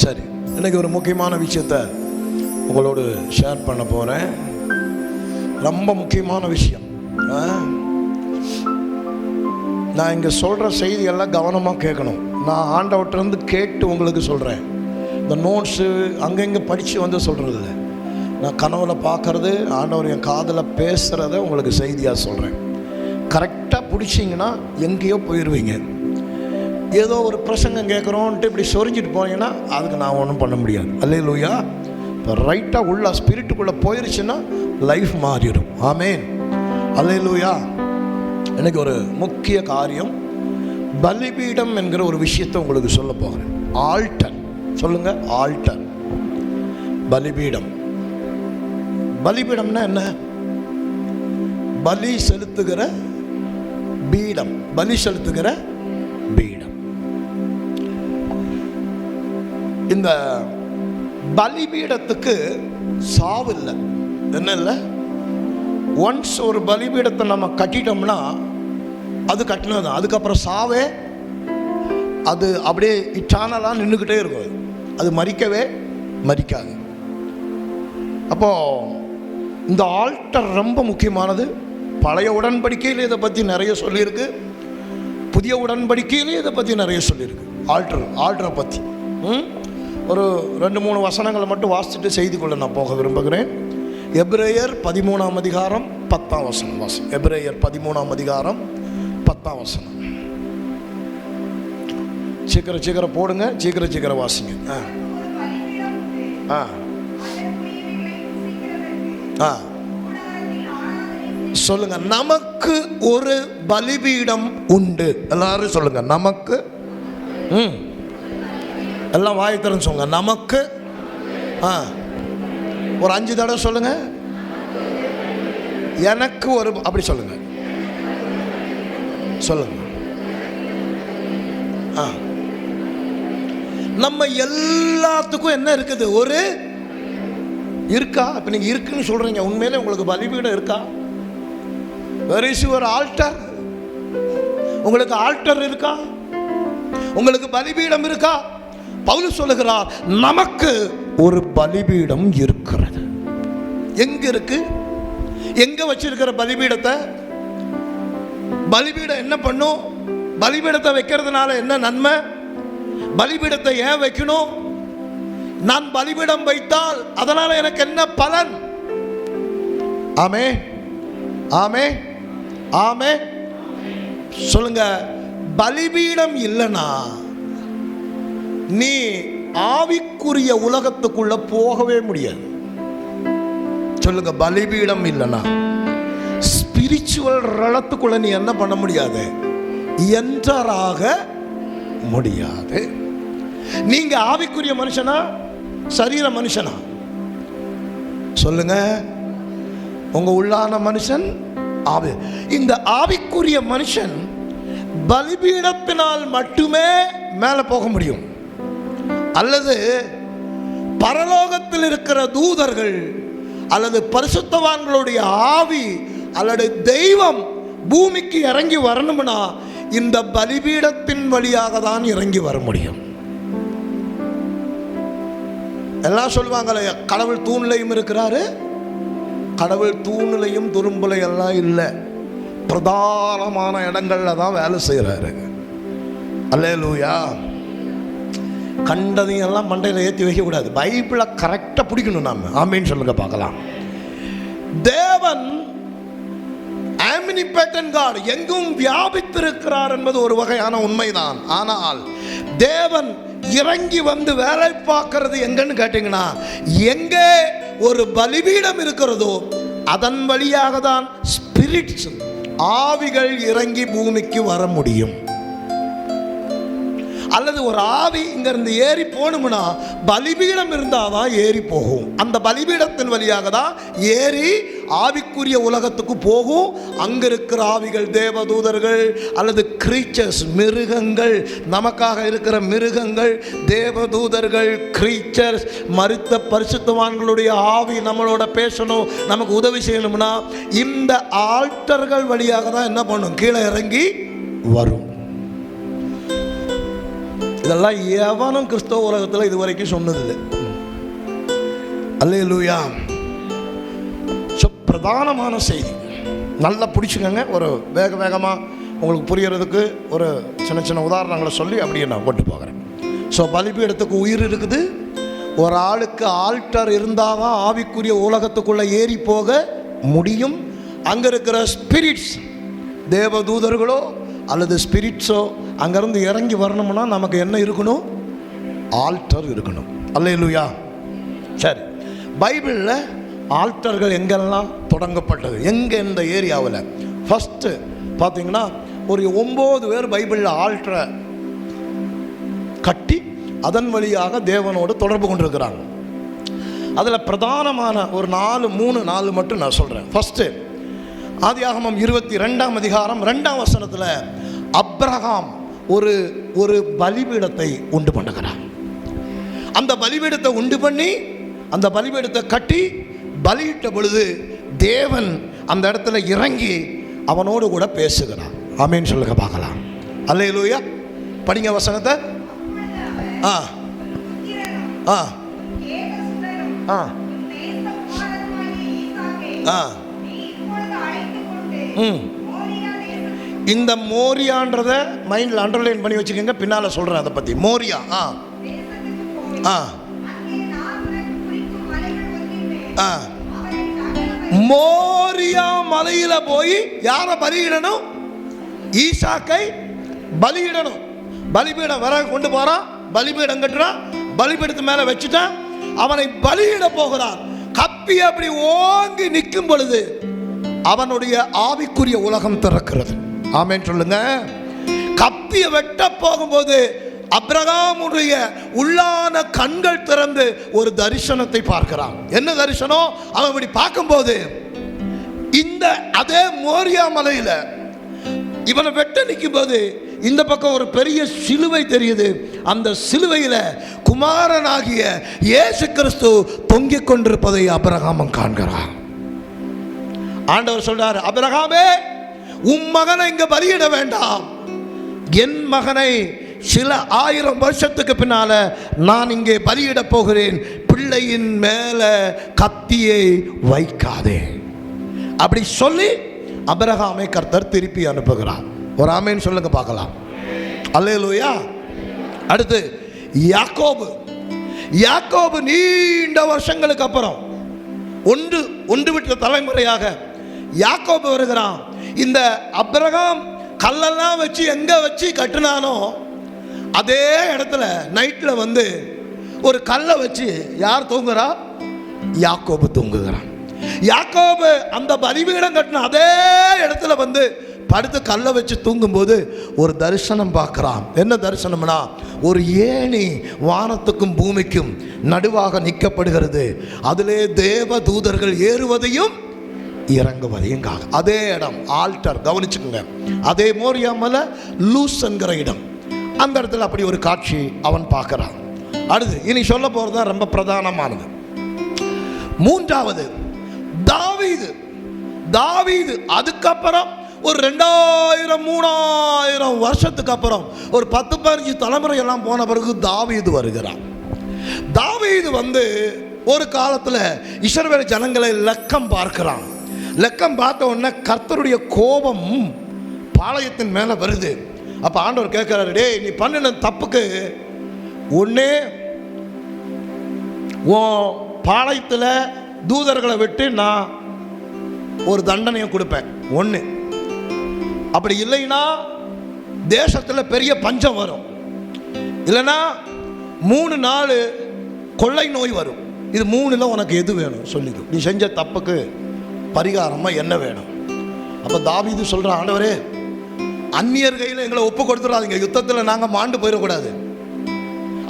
சரி, இன்னைக்கு ஒரு முக்கியமான விஷயத்தை உங்களோடு ஷேர் பண்ண போகிறேன். ரொம்ப முக்கியமான விஷயம். நான் இங்கே சொல்கிற செய்தியெல்லாம் கவனமாக கேட்கணும். நான் ஆண்டவர்கிட்டருந்து கேட்டு உங்களுக்கு சொல்கிறேன். இந்த நோட்ஸு அங்கங்கே படித்து வந்து சொல்கிறது இல்லை. நான் கனவுல பார்க்குறது, ஆண்டவர் என் காதில் பேசுகிறத உங்களுக்கு செய்தியாக சொல்கிறேன். கரெக்டாக பிடிச்சிங்கன்னா எங்கேயோ போயிடுவீங்க. ஏதோ ஒரு பிரசங்கம் கேட்குறோன்ட்டு இப்படி சொரிஞ்சிட்டு போனீங்கன்னா அதுக்கு நான் ஒன்றும் பண்ண முடியாது. அல்லேலூயா. இப்போ ரைட்டாக உள்ள ஸ்பிரிட்டுக்குள்ளே போயிடுச்சுன்னா லைஃப் மாறிடும். ஆமேன். அல்லேலூயா. எனக்கு ஒரு முக்கிய காரியம், பலிபீடம் என்கிற ஒரு விஷயத்தை உங்களுக்கு சொல்ல போகிறேன். ஆல்டர். சொல்லுங்க, ஆல்டர். பலிபீடம். பலிபீடம்னா என்ன? பலி செலுத்துகிற பீடம். பலி செலுத்துகிற பீடம். இந்த பலிபீடத்துக்கு சாவு இல்லை. என்ன இல்லை? ஒன்ஸ் ஒரு பலிபீடத்தை நம்ம கட்டிட்டோம்னா அது கட்டினது. அதுக்கப்புறம் சாவே அது அப்படியே இட்டானலாம் நின்றுக்கிட்டே இருக்கும். அது மறிக்கவே மறிக்காது. அப்போ இந்த ஆல்டர் ரொம்ப முக்கியமானது. பழைய உடன்படிக்கையில் இதை பற்றி நிறைய சொல்லியிருக்கு, புதிய உடன்படிக்கையிலே இதை பற்றி நிறைய சொல்லியிருக்கு. ஆல்டரை பற்றி ஒரு 2-3 வசனங்களை மட்டும் வாசிச்சுட்டு செய்திக்குள்ள நான் போக விரும்புகிறேன். எபிரேயர் 13ஆம் அதிகாரம் 10ஆம் வசனம் வாசி. எபிரேயர் 13ஆம் அதிகாரம் 10ஆம் வசனம். சீக்கிரம் போடுங்க, சீக்கிரம் வாசிங்க. சொல்லுங்க, நமக்கு ஒரு பலிபீடம் உண்டு. எல்லாரும் சொல்லுங்க, நமக்கு. எல்லாம் வாய் திறந்து சொல்லுங்க, நமக்கு. ஒரு 5 தடவை சொல்லுங்க. எனக்கு ஒரு, அப்படி சொல்லுங்க. சொல்லுங்க. நம்ம எல்லாத்துக்கும் என்ன இருக்குது? ஒரு இருக்கா? இப்ப நீங்க இருக்குன்னு சொல்றீங்க, உண்மையிலே உங்களுக்கு பலிபீடம் இருக்கா? Where is your altar? உங்களுக்கு ஆல்டர் இருக்கா? உங்களுக்கு பலிபீடம் இருக்கா? பவுல் சொல்லுகிறார், நமக்கு ஒரு பலிபீடம் இருக்கிறது. எங்க இருக்கு? எங்க வச்சிருக்கிற பலிபீடத்தை? பலிபீடம் என்ன பண்ணும்? பலிபீடத்தை வைக்கிறதுனால என்ன நன்மை? பலிபீடத்தை ஏன் வைக்கணும்? நான் பலிபீடம் வைத்தால் அதனால எனக்கு என்ன பலன்? ஆமே, ஆமே, ஆமே. சொல்லுங்க, பலிபீடம் இல்லைன்னா நீ ஆவிக்குரிய உலகத்துக்குள்ள போகவே முடியாது. சொல்லுங்க, பலிபீடம் இல்லைன்னா ஸ்பிரிச்சுவல் ரளத்துக்குள்ள நீ என்ன பண்ண முடியாது? என்டராக முடியாது. நீங்க ஆவிக்குரிய மனுஷனா, சரீர மனுஷனா? சொல்லுங்க. உங்க உள்ளான மனுஷன் ஆவி. இந்த ஆவிக்குரிய மனுஷன் பலிபீடத்தினால் மட்டுமே மேலே போக முடியும். அல்லது பரலோகத்தில் இருக்கிற தூதர்கள் அல்லது பரிசுத்தவான்களுடைய ஆவி அல்லது தெய்வம் பூமிக்கு இறங்கி வரணும்னா இந்த பலிபீடத்தின் வழியாக தான் இறங்கி வர முடியும். எல்லாம் சொல்லுவாங்களே, கடவுள் தூண்லையும் இருக்கிறாரு. கடவுள் தூணிலையும் துரும்புலை எல்லாம் இல்லை, பிரதானமான இடங்கள்ல தான் வேலை செய்கிறாரு. அல்லேலூயா. கண்டதையும் எல்லாம் மண்டையில் ஏற்றி வைக்கக்கூடாது. பைபிளை கரெக்டாக பிடிக்கணும் நாம. ஆமீன் சொல்லுங்க பார்க்கலாம். தேவன் omnipotent God, எங்கும் வியாபித்திருக்கிறார் என்பது ஒரு வகையான உண்மைதான். ஆனால் தேவன் இறங்கி வந்து வேலை பார்க்கிறது எங்கன்னு கேட்டீங்கன்னா, எங்கே ஒரு பலிபீடம் இருக்கிறதோ அதன் வழியாக தான் ஸ்பிரிட்ஸ், ஆவிகள் இறங்கி பூமிக்கு வர முடியும். அல்லது ஒரு ஆவி இங்கிருந்து ஏறி போகணும்னா பலிபீடம் இருந்தால் தான் ஏறி போகும். அந்த பலிபீடத்தின் வழியாக தான் ஏறி ஆவிக்குரிய உலகத்துக்கு போகும். அங்கே இருக்கிற ஆவிகள், தேவதூதர்கள் அல்லது கிரீச்சர்ஸ், மிருகங்கள், நமக்காக இருக்கிற மிருகங்கள், தேவதூதர்கள், கிரீச்சர்ஸ், மரித்த பரிசுத்தவான்களுடைய ஆவி நம்மளோட பேசணும், நமக்கு உதவி செய்யணும்னா இந்த ஆல்டர்கள் வழியாக தான் என்ன பண்ணும்? கீழே இறங்கி வரும். இதெல்லாம் எவனும் கிறிஸ்தவ உலகத்தில் இது வரைக்கும் சொன்னதில்லை. அல்லேலூயா. பிரதானமான செய்தி நல்லா பிடிச்சிக்கங்க. ஒரு வேகமாக உங்களுக்கு புரியறதுக்கு ஒரு சின்ன சின்ன உதாரணங்களை சொல்லி அப்படியே நான் கொண்டு போகிறேன். ஸோ பலிபீடத்துக்கு உயிர் இருக்குது. ஒரு ஆளுக்கு ஆல்டர் இருந்தால் தான் ஆவிக்குரிய உலகத்துக்குள்ளே ஏறி போக முடியும். அங்கே இருக்கிற ஸ்பிரிட்ஸ், தேவதூதர்களோ அல்லது ஸ்பிரிட்ஸோ அங்கேருந்து இறங்கி வரணும்னா நமக்கு என்ன இருக்கணும்? ஆல்டர் இருக்கணும். அல்லேலூயா. சரி, பைபிளில் ஆல்டர்கள் எங்கெல்லாம் தொடங்கப்பட்டது, எங்கே இந்த ஏரியாவில்? ஃபஸ்ட்டு பார்த்தீங்கன்னா ஒரு 9 பேர் பைபிளில் ஆல்டரை கட்டி அதன் வழியாக தேவனோடு தொடர்பு கொண்டிருக்கிறாங்க. அதில் பிரதானமான ஒரு 4 மட்டும் நான் சொல்கிறேன். ஃபஸ்ட்டு ஆதியாகமம் 22ஆம் அதிகாரம் 2ஆம் வசனத்தில் அப்ரஹாம் ஒரு பலிபீடத்தை உண்டு பண்ணுகிறான். அந்த பலிபீடத்தை உண்டு பண்ணி அந்த பலிபீடத்தை கட்டி பலியிட்ட பொழுது தேவன் அந்த இடத்துல இறங்கி அவனோடு கூட பேசுகிறான். ஆமேன்னு சொல்லுங்க பார்க்கலாம். அல்லேலூயா. படிங்க வசனத்தை. ஆ ஆ ஆ ஆ இந்த மோரியான்றத மைண்டில் அண்டர்லைன் பண்ணி வச்சுக்கோங்க. பின்னால் சொல்கிறேன் அதை பற்றி. மோரியா. ஆ ஆ ஆ மோரியா மலையில போய் யாரை பலியிடணும்? ஈசாக்கை பலியிடணும். பலிபீடம் வர கொண்டு போறான், பலிபீடம் கட்டுறான், பலிபீடத்து மேல வச்சுட்டான், அவனை பலியிட போகிறான். கப்பி அப்படி ஓங்கி நிற்கும் பொழுது அவனுடைய ஆவிக்குரிய உலகம் திறக்கிறது. ஆமென் சொல்லுங்க. கப்பியை வெட்ட போகும்போது அப்ரகாமுடைய உள்ளான கண்கள் திறந்து ஒரு தரிசனத்தை பார்க்கிறான். என்ன தரிசனம்? அவன் இப்படி பார்க்கும்போது இந்த அதே மோரியா மலையில இவனை வெட்ட நிற்கும் போது இந்த பக்கம் ஒரு பெரிய சிலுவை தெரியுது. அந்த சிலுவையில குமாரனாகிய இயேசு கிறிஸ்து தொங்கிக் கொண்டிருப்பதை அப்ரகாம் காண்கிறான். ஆண்டவர் சொல்றார், அப்ரகாமே, உன் மகனை இங்க பலியிட வேண்டாம். என் மகனை சில 1000 வருஷத்துக்கு பின்னால நான் இங்கே பலியிட போகிறேன். பிள்ளையின் மேல கத்தியை வைக்காதே. அப்படி சொல்லி அப்ரகாமை கர்த்தர் திருப்பி அனுப்புகிறார். ஒரு ஆமேன் சொல்லுங்க பார்க்கலாம். அல்லேலூயா. அடுத்து யாக்கோபு நீண்ட வருஷங்களுக்கு அப்புறம் ஒன்று விட்ட தலைமுறையாக யாக்கோபு வருகிறான். இந்த அப்ரகாம் கல்லெல்லாம் வச்சு எங்க வச்சு கட்டினானோ அதே இடத்துல நைட்டில் வந்து ஒரு கல்லை வச்சு யார் தூங்குறா? யாக்கோபு தூங்குகிறான். யாக்கோபு அந்த பலிபீடம் கட்டின அதே இடத்துல வந்து படுத்து கல்லை வச்சு தூங்கும்போது ஒரு தரிசனம் பார்க்குறான். என்ன தரிசனம்னா, ஒரு ஏணி வானத்துக்கும் பூமிக்கும் நடுவாக நிற்கப்படுகிறது. அதிலே தேவ தூதர்கள் ஏறுவதையும் இறங்குவதையும் காக. அதே இடம் ஆல்டர். கவனிச்சுக்கோங்க. அதே மோரியா மலை லூஸ் என்கிற இடம். அந்த இடத்துல அப்படி ஒரு காட்சி அவன் பார்க்கிறான். அடுத்து இனி சொல்ல போறது தான் ரொம்ப பிரதானமானது. 3வது தாவீது. அதுக்கப்புறம் ஒரு 2000-3000 வருஷத்துக்கு அப்புறம் ஒரு 10-15 தலைமுறை எல்லாம் போன பிறகு தாவீது வருகிறான். தாவீது வந்து ஒரு காலத்தில் இஸ்ரவேல் ஜனங்களை லக்கம் பார்க்கிறான். லக்கம் பார்த்த உடனே கர்த்தருடைய கோபம் பாளையத்தின் மேலே வருது. அப்போ ஆண்டவர் கேட்குறாரு, டேய், நீ பண்ணின தப்புக்கு ஒன்னே உன் பாளையத்தில் தூதர்களை விட்டு நான் ஒரு தண்டனையை கொடுப்பேன். ஒன்று, அப்படி இல்லைன்னா தேசத்தில் பெரிய பஞ்சம் வரும், இல்லைன்னா 3 நாள் கொள்ளை நோய் வரும். இது 3ல் உனக்கு எது வேணும் சொல்லிக்கும். நீ செஞ்ச தப்புக்கு பரிகாரமாக என்ன வேணும்? அப்போ தாவீது சொல்கிறான், ஆண்டவரே, அந்நியர் கையில் எங்களை ஒப்பு கொடுத்துடாதீங்க, யுத்தத்தில் நாங்கள் மாண்டு போயிடக்கூடாது.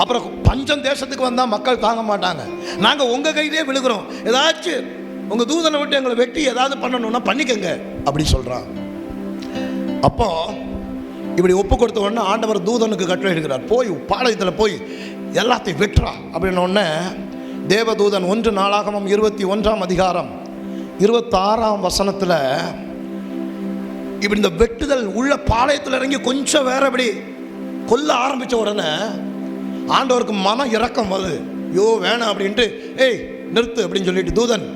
அப்புறம் பஞ்சம் தேசத்துக்கு வந்தால் மக்கள் தாங்க மாட்டாங்க, நாங்கள் உங்கள் கையிலே விழுகிறோம், ஏதாச்சும் உங்கள் தூதனை விட்டு எங்களை வெட்டி ஏதாவது பண்ணணும்னா பண்ணிக்கங்க அப்படி சொல்கிறான். அப்போ இப்படி ஒப்பு கொடுத்த உடனே ஆண்டவர் தூதனுக்கு கட்டளை எடுக்கிறார், போய் பாளையத்தில் போய் எல்லாத்தையும் வெட்டுறா அப்படின்ன உடனே தேவதூதன் 1 நாளாகமம் 21ஆம் அதிகாரம் 26ஆம் வசனத்தில் இப்படி இந்த வெட்டுதல் உள்ள பாளையத்தில் இறங்கி கொஞ்சம் வேற இப்படி கொல்ல ஆரம்பித்த உடனே ஆண்டவருக்கு மன இரக்கம் வருது. யோ வேணாம் அப்படின்ட்டு, ஏய் நிறுத்து அப்படின்னு சொல்லிட்டு, தூதன்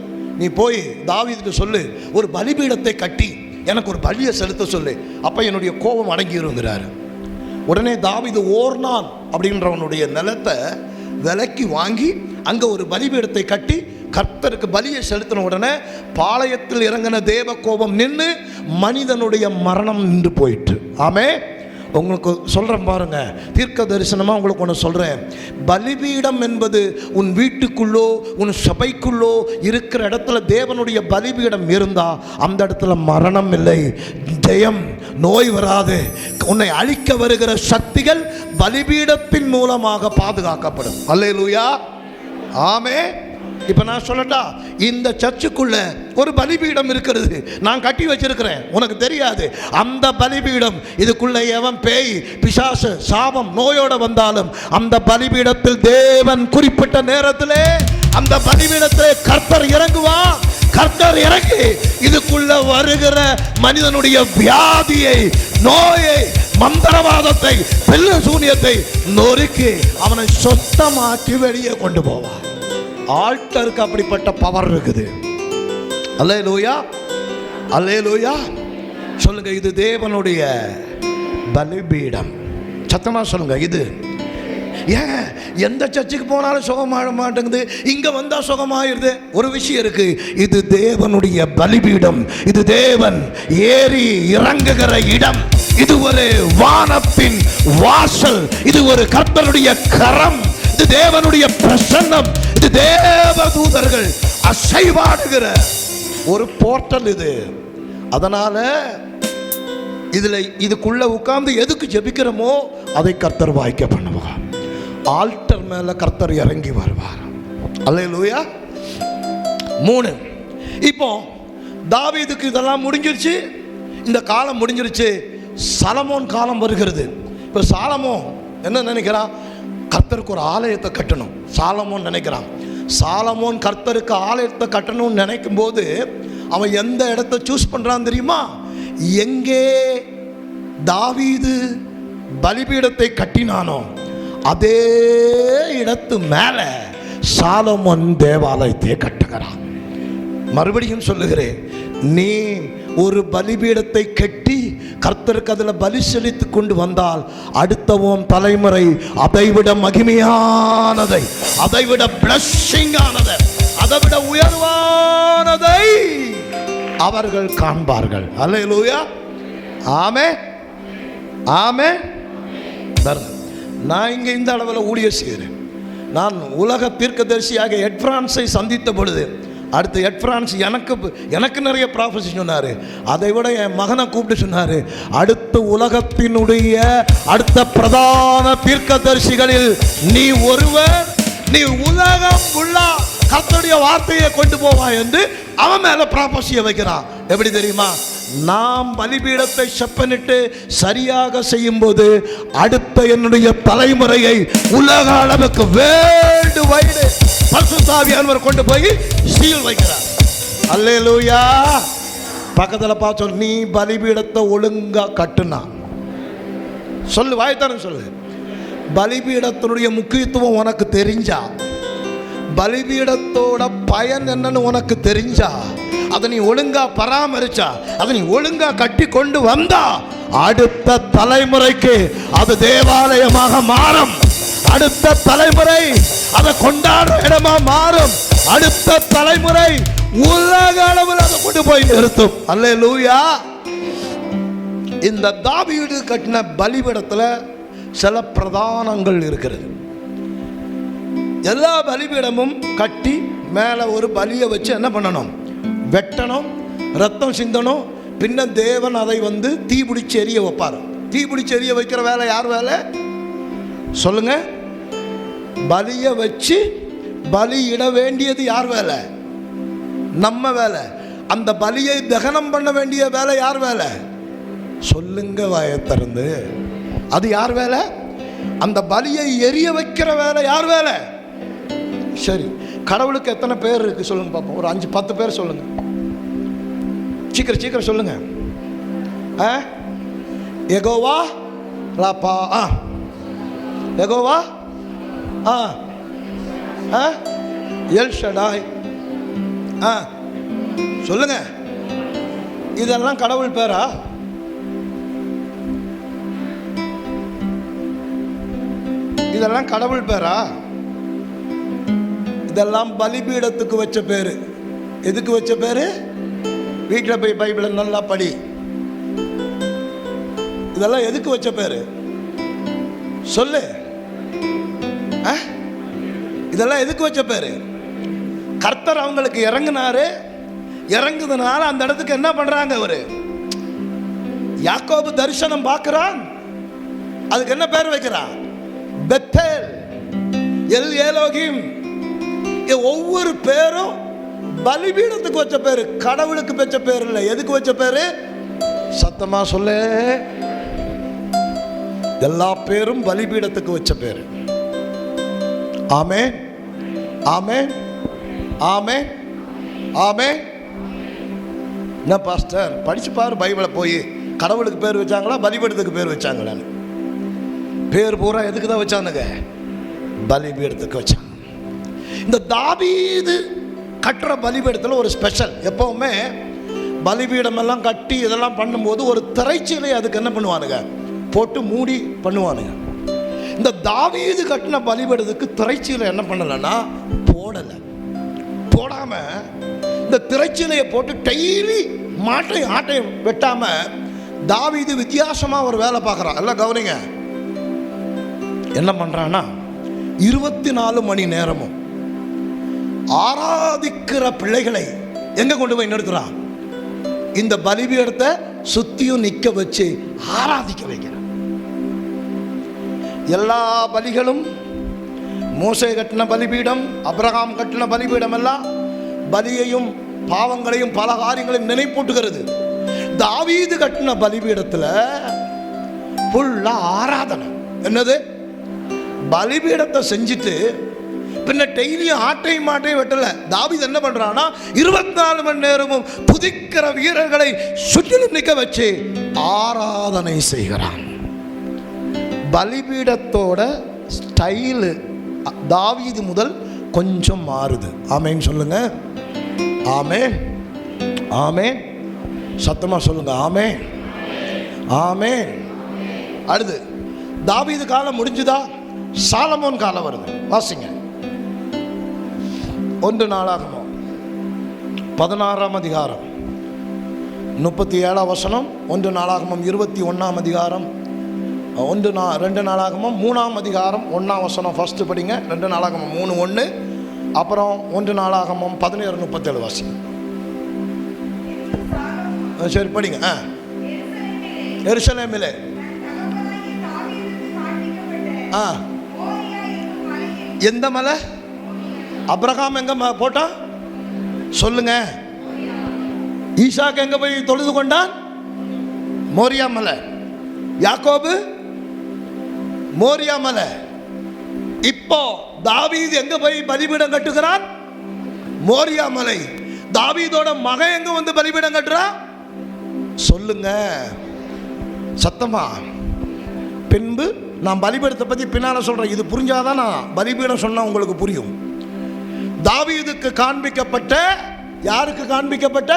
நீ போய் தாவீதுக்கு சொல்லு, ஒரு பலிபீடத்தை கட்டி எனக்கு ஒரு பலியை செலுத்த சொல்லு, அப்போ என்னுடைய கோபம் அடங்கிருங்கிறாரு. உடனே தாவீது ஓர்னான் அப்படின்றவனுடைய நிலத்தை விலைக்கு வாங்கி அங்கே ஒரு பலிபீடத்தை கட்டி கர்த்தருக்கு பலியை செலுத்தின உடனே பாளையத்தில் இறங்கின தேவ கோபம் நின்று மனிதனுடைய மரணம் நின்று போயிட்டு. ஆமே, உங்களுக்கு சொல்கிறேன் பாருங்க, தீர்க்க தரிசனமாக உங்களுக்கு ஒன்று சொல்கிறேன். பலிபீடம் என்பது உன் வீட்டுக்குள்ளோ உன் சபைக்குள்ளோ இருக்கிற இடத்துல தேவனுடைய பலிபீடம் இருந்தால் அந்த இடத்துல மரணம் இல்லை, ஜெயம், நோய் வராது. உன்னை அழிக்க வருகிற சக்திகள் பலிபீடத்தின் மூலமாக பாதுகாக்கப்படும். அல்லேலூயா, ஆமே. இப்போ நான் சொல்லட்டா, இந்த சர்ச்சுக்குள்ள ஒரு பலிபீடம் இருக்கிறது, நான் கட்டி வச்சிருக்கிறேன், உனக்கு தெரியாது. அந்த பலிபீடம் இதுக்குள்ள எவன் பேய் பிசாசு சாபம் நோயோட வந்தாலும் அந்த பலிபீடத்தில் தேவன் குறிப்பிட்ட நேரத்திலே அந்த பலிபீடத்திலே கர்த்தர் இறங்குவான். கர்த்தர் இறங்கி இதுக்குள்ள வருகிற மனிதனுடைய வியாதியை, நோயை, மந்திரவாதத்தை, பெல்ல சூனியத்தை நொறுக்கி அவனை சொத்தமாக்கி வெளியே கொண்டு போவான். ஆல்டருக்கு அப்படிப்பட்ட பவர் இருக்குது. அல்லேலூயா, அல்லேலூயா. சொல்லுங்க, இது தேவனுடைய பலிபீடம். சத்தமா சொல்லுங்க, இது. ஏன் எந்த சர்ச்சுக்கு போனாலும் சுகமாக மாட்டேங்குது, இங்க வந்தா சுகமாயிருது? ஒரு விஷயம் இருக்கு, இது தேவனுடைய பலிபீடம், இது தேவன் ஏறி இறங்குகிற இடம், இது ஒரு வானத்தின் வாசல், இது ஒரு கர்த்தருடைய கரம், இது தேவனுடைய பிரசன்னம், இது தேவதூதர்கள் அசைவாடுகிற ஒரு போர்ட்டல் இது. அதனால இதுக்குள்ள உட்கார்ந்து எதுக்கு ஜெபிக்கிறோமோ அதை கர்த்தர் வாய்க்க பண்ணுவார். ஆல்டர் மேல கர்த்தர் இறங்கி வருவார். அல்லேலூயா. 3. இப்போ தாவீதுக்கு இதெல்லாம் முடிஞ்சிருச்சு, இந்த காலம் முடிஞ்சிருச்சு. சாலமோன் காலம் வருகிறது. இப்போ சாலமோன் என்ன நினைக்கிறான்? கர்த்தருக்கு ஒரு ஆலயத்தை கட்டணும். சாலமோன் நினைக்கிறான். சாலமோன் கர்த்தருக்கு ஆலயத்தை கட்டணும்னு நினைக்கும் போது அவன் எந்த இடத்தை சூஸ் பண்றான் தெரியுமா? எங்கே தாவீது பலிபீடத்தை கட்டினானோ அதே இடத்து மேல சாலமோன் தேவாலயத்தை கட்டுகிறான். மறுபடியும் சொல்லுகிறேன், நீ ஒரு பலிபீடத்தை கட்டி கர்த்தருக்கு அதில் பலி செலுத்தி கொண்டு வந்தால் அடுத்தவும் தலைமுறை அதைவிட மகிமையானதை, அதைவிட பிளஸ்ஸிங்கானதை, அதைவிட உயர்வானதை அவர்கள் காண்பார்கள். அல்லேலூயா, ஆமே, ஆமே. நான் இங்கே இந்த அளவில் ஊழியர் செய்கிறேன். நான் உலக தீர்க்கதரிசியாக எட் பிரான்ஸை சந்தித்த பொழுது, அடுத்து எட் பிரான்ஸ் எனக்கு நிறைய ப்ராஃபஸி சொன்னார். அதை விட என் மகனை கூப்பிட்டு சொன்னார், அடுத்த உலகத்தினுடைய அடுத்த பிரதான தீர்க்கதரிசிகளில் நீ ஒருவர், நீ உலகம் ஃபுல்லா கர்த்தருடைய வார்த்தையை கொண்டு போவாய் என்று அவன் மேல ப்ராஃபஸியை வைக்கிறான். எப்படி தெரியுமா? நாம் பலிபீடத்தை செப்பனிட்டு சரியாக செய்யும் போது அடுத்த என்னுடைய தலைமுறையை உலக அளவுக்கு வேர்ல்டு வைடு பரிசுத்த ஆவியானவர் கொண்டு போய் சீல் வைக்கிறார். அல்லேலூயா. பக்கத்துல பார்த்து, நீ பலிபீடத்தை ஒழுங்கா கட்டுனா சொல்லு, வாய்த்தானு சொல்லு. பலிபீடத்தினுடைய முக்கியத்துவம் உனக்கு தெரிஞ்சா, பலிபீடத்தோட பயன் என்னன்னு உனக்கு தெரிஞ்சா, அதை நீ ஒழுங்கா பராமரிச்சா, அதை நீ ஒழுங்கா கட்டி கொண்டு வந்தா அடுத்த தலைமுறைக்கு அது தேவாலயமாக மாறும். அடுத்த தலைமுறை அதை கொண்டாடுற இடமா மாறும். அடுத்த தலைமுறை உலக அளவில் அதை கொண்டு போய் நிறுத்தும். அல்லேலூயா. இந்த தாவீது கட்டின பலிபீடத்துல சில பிரதானங்கள் இருக்கிறது. எல்லா பலிபீடமும் கட்டி மேலே ஒரு பலியை வச்சு என்ன பண்ணணும்? வெட்டணும், ரத்தம் சிந்தணும். பின்ன தேவன் அதை தீபிடிச்சு எரிய வைப்பார். தீபிடிச்சு எரிய வைக்கிற வேலை யார் வேலை சொல்லுங்க? பலியை வச்சு பலியிட வேண்டியது யார் வேலை? நம்ம வேலை. அந்த பலியை தகனம் பண்ண வேண்டிய வேலை யார் வேலை? சொல்லுங்க வாயை திறந்து. அது யார் வேலை? அந்த பலியை எரிய வைக்கிற வேலை யார் வேலை? சரி, கடவுளுக்கு எத்தனை பேர் இருக்கு சொல்லுங்க பாப்போம். ஒரு 5-10 பேர் சொல்லுங்க. சீக்கிரம் சீக்கிரம் சொல்லுங்க. யெகோவா ராபா, யெகோவா, எல் ஷடாய். சொல்லுங்க, இதெல்லாம் கடவுள் பேரா? இதெல்லாம் கடவுள் பேரா? இதெல்லாம் பலிபீடத்துக்கு வச்ச பேரு. எதுக்கு வச்ச பேரு? வீட்டில் போய் பைபிளை நல்லா படி. இதெல்லாம் எதுக்கு வச்ச பேரு சொல்லு? இதெல்லாம் எதுக்கு வச்ச பேரு? கர்த்தர் அவங்களுக்கு இறங்குனாரு. இறங்குதுனால அந்த இடத்துக்கு என்ன பண்றாங்க? அவரு யாக்கோபு தரிசனம் பார்க்கிறான். அதுக்கு என்ன பேர் வைக்கிறான்? Bethel, L Elohim. ஒவ்வொரு பேரும் பலிபீடத்துக்கு வச்ச பேரு, கடவுளுக்கு வச்ச பேர் இல்லை. எதுக்கு வச்ச பேரு? சத்தமா சொல்லு. எல்லா பேரும் பலிபீடத்துக்கு வச்ச பேரு. ஆமென், ஆமென், ஆமென், ஆமென். என்ன பாஸ்டர், படிச்சு பாரு பைபிளை போய். கடவுளுக்கு பேர் வச்சாங்களா, பலிபீடத்துக்கு பேர் வச்சாங்களான்னு? பேர் பூரா எதுக்கு தான் வச்சானுங்க? பலிபீடத்துக்கு வச்சாங்க. இந்த தாவீது கட்டுற பலிபீடத்தில் ஒரு ஸ்பெஷல். எப்பவுமே பலிபீடம் எல்லாம் கட்டி இதெல்லாம் பண்ணும்போது ஒரு திரைச்சீலை அதுக்கு என்ன பண்ணுவானுங்க? போட்டு மூடி பண்ணுவானுங்க. இந்த தாவீது கட்டின பலிபீடத்துக்கு திரைச்சீலை என்ன பண்ணலைன்னா போடலை. போடாம இந்த திரைச்சீலையை போட்டு டெய்லி ஆட்டை வெட்டாம தாவீது வித்தியாசமா ஒரு வேலை பார்க்குறான். எல்லாம் கவனிங்க. என்ன பண்றான்னா 24 மணி நேரமும் ஆராதிக்கிற பிள்ளைகளை எங்க கொண்டு போய் நிறுத்துறான்? இந்த பலிபீடத்தை சுத்தியும் நிக்க வச்சு ஆராதிக்க வைக்கிறான். எல்லா பலிகளும், மோசே கட்டின பலிபீடம், அபிரகாம் கட்டின பலிபீடம் எல்லாம் பலியையும் பாவங்களையும் பல காரியங்களையும் நினைப்பூட்டுகிறது. தாவீது கட்டின பலிபீடத்தில் ஃபுல்லா ஆராதனை. என்னது? பலிபீடத்தை செஞ்சுட்டு பின்ன டெய்லியும் ஆட்டையும் மாட்டையும் வெட்டல. தாவீது என்ன பண்றான்னா 24 மணி நேரமும் புதிக்கிற வீரர்களை சுற்றிலும் நிற்க வச்சு ஆராதனை செய்கிறான். பலிபீடத்தோட ஸ்டைலு தாவீது முதல் கொஞ்சம் மாறுது. ஆமேன் சொல்லுங்க. ஆமேன், ஆமேன். சத்தமா சொல்லுங்க. ஆமேன், ஆமேன். அடுத்து தாவீது காலம் முடிஞ்சுதா? சாலமோன் காலம் வருது. வாசிங்க 1 நாளாகமம் 16ஆம் அதிகாரம் 37ஆம் வசனம். 1 நாளாகமம் 21ஆம் அதிகாரம் 2 நாளாகமம் 3ஆம் அதிகாரம் 1ஆம் வசனம். ஃபர்ஸ்ட் படிங்க. 2 நாளாகமம் 3:1. அப்புறம் 1 நாளாகமம் 17:37 வாசிங்க. சரி படிங்க. எருசலேமிலே எந்த மலை? அபிரகாம் எங்க போட்டான் சொல்லுங்க? ஈசாக்கு எங்க போய் தொழுது கொண்டான்? மோரியா மலை. யாக்கோபு மோரியா மலை. இப்போ தாவீது எங்க போய் பலிபீடம் கட்டுகிறான்? மோரியா மலை. தாவீதோட மகன் எங்க வந்து பலிபீடம் கட்டுறான்? சொல்லுங்க சத்தமா. பின்பு நான் பலிபீடத்தை பத்தி பின்னால சொல்றேன். இது புரிஞ்சாதான் நான் பலிபீடம் சொன்னா உங்களுக்கு புரியும். தாவீதுக்கு காண்பிக்கப்பட்ட, யாருக்கு காண்பிக்கப்பட்ட?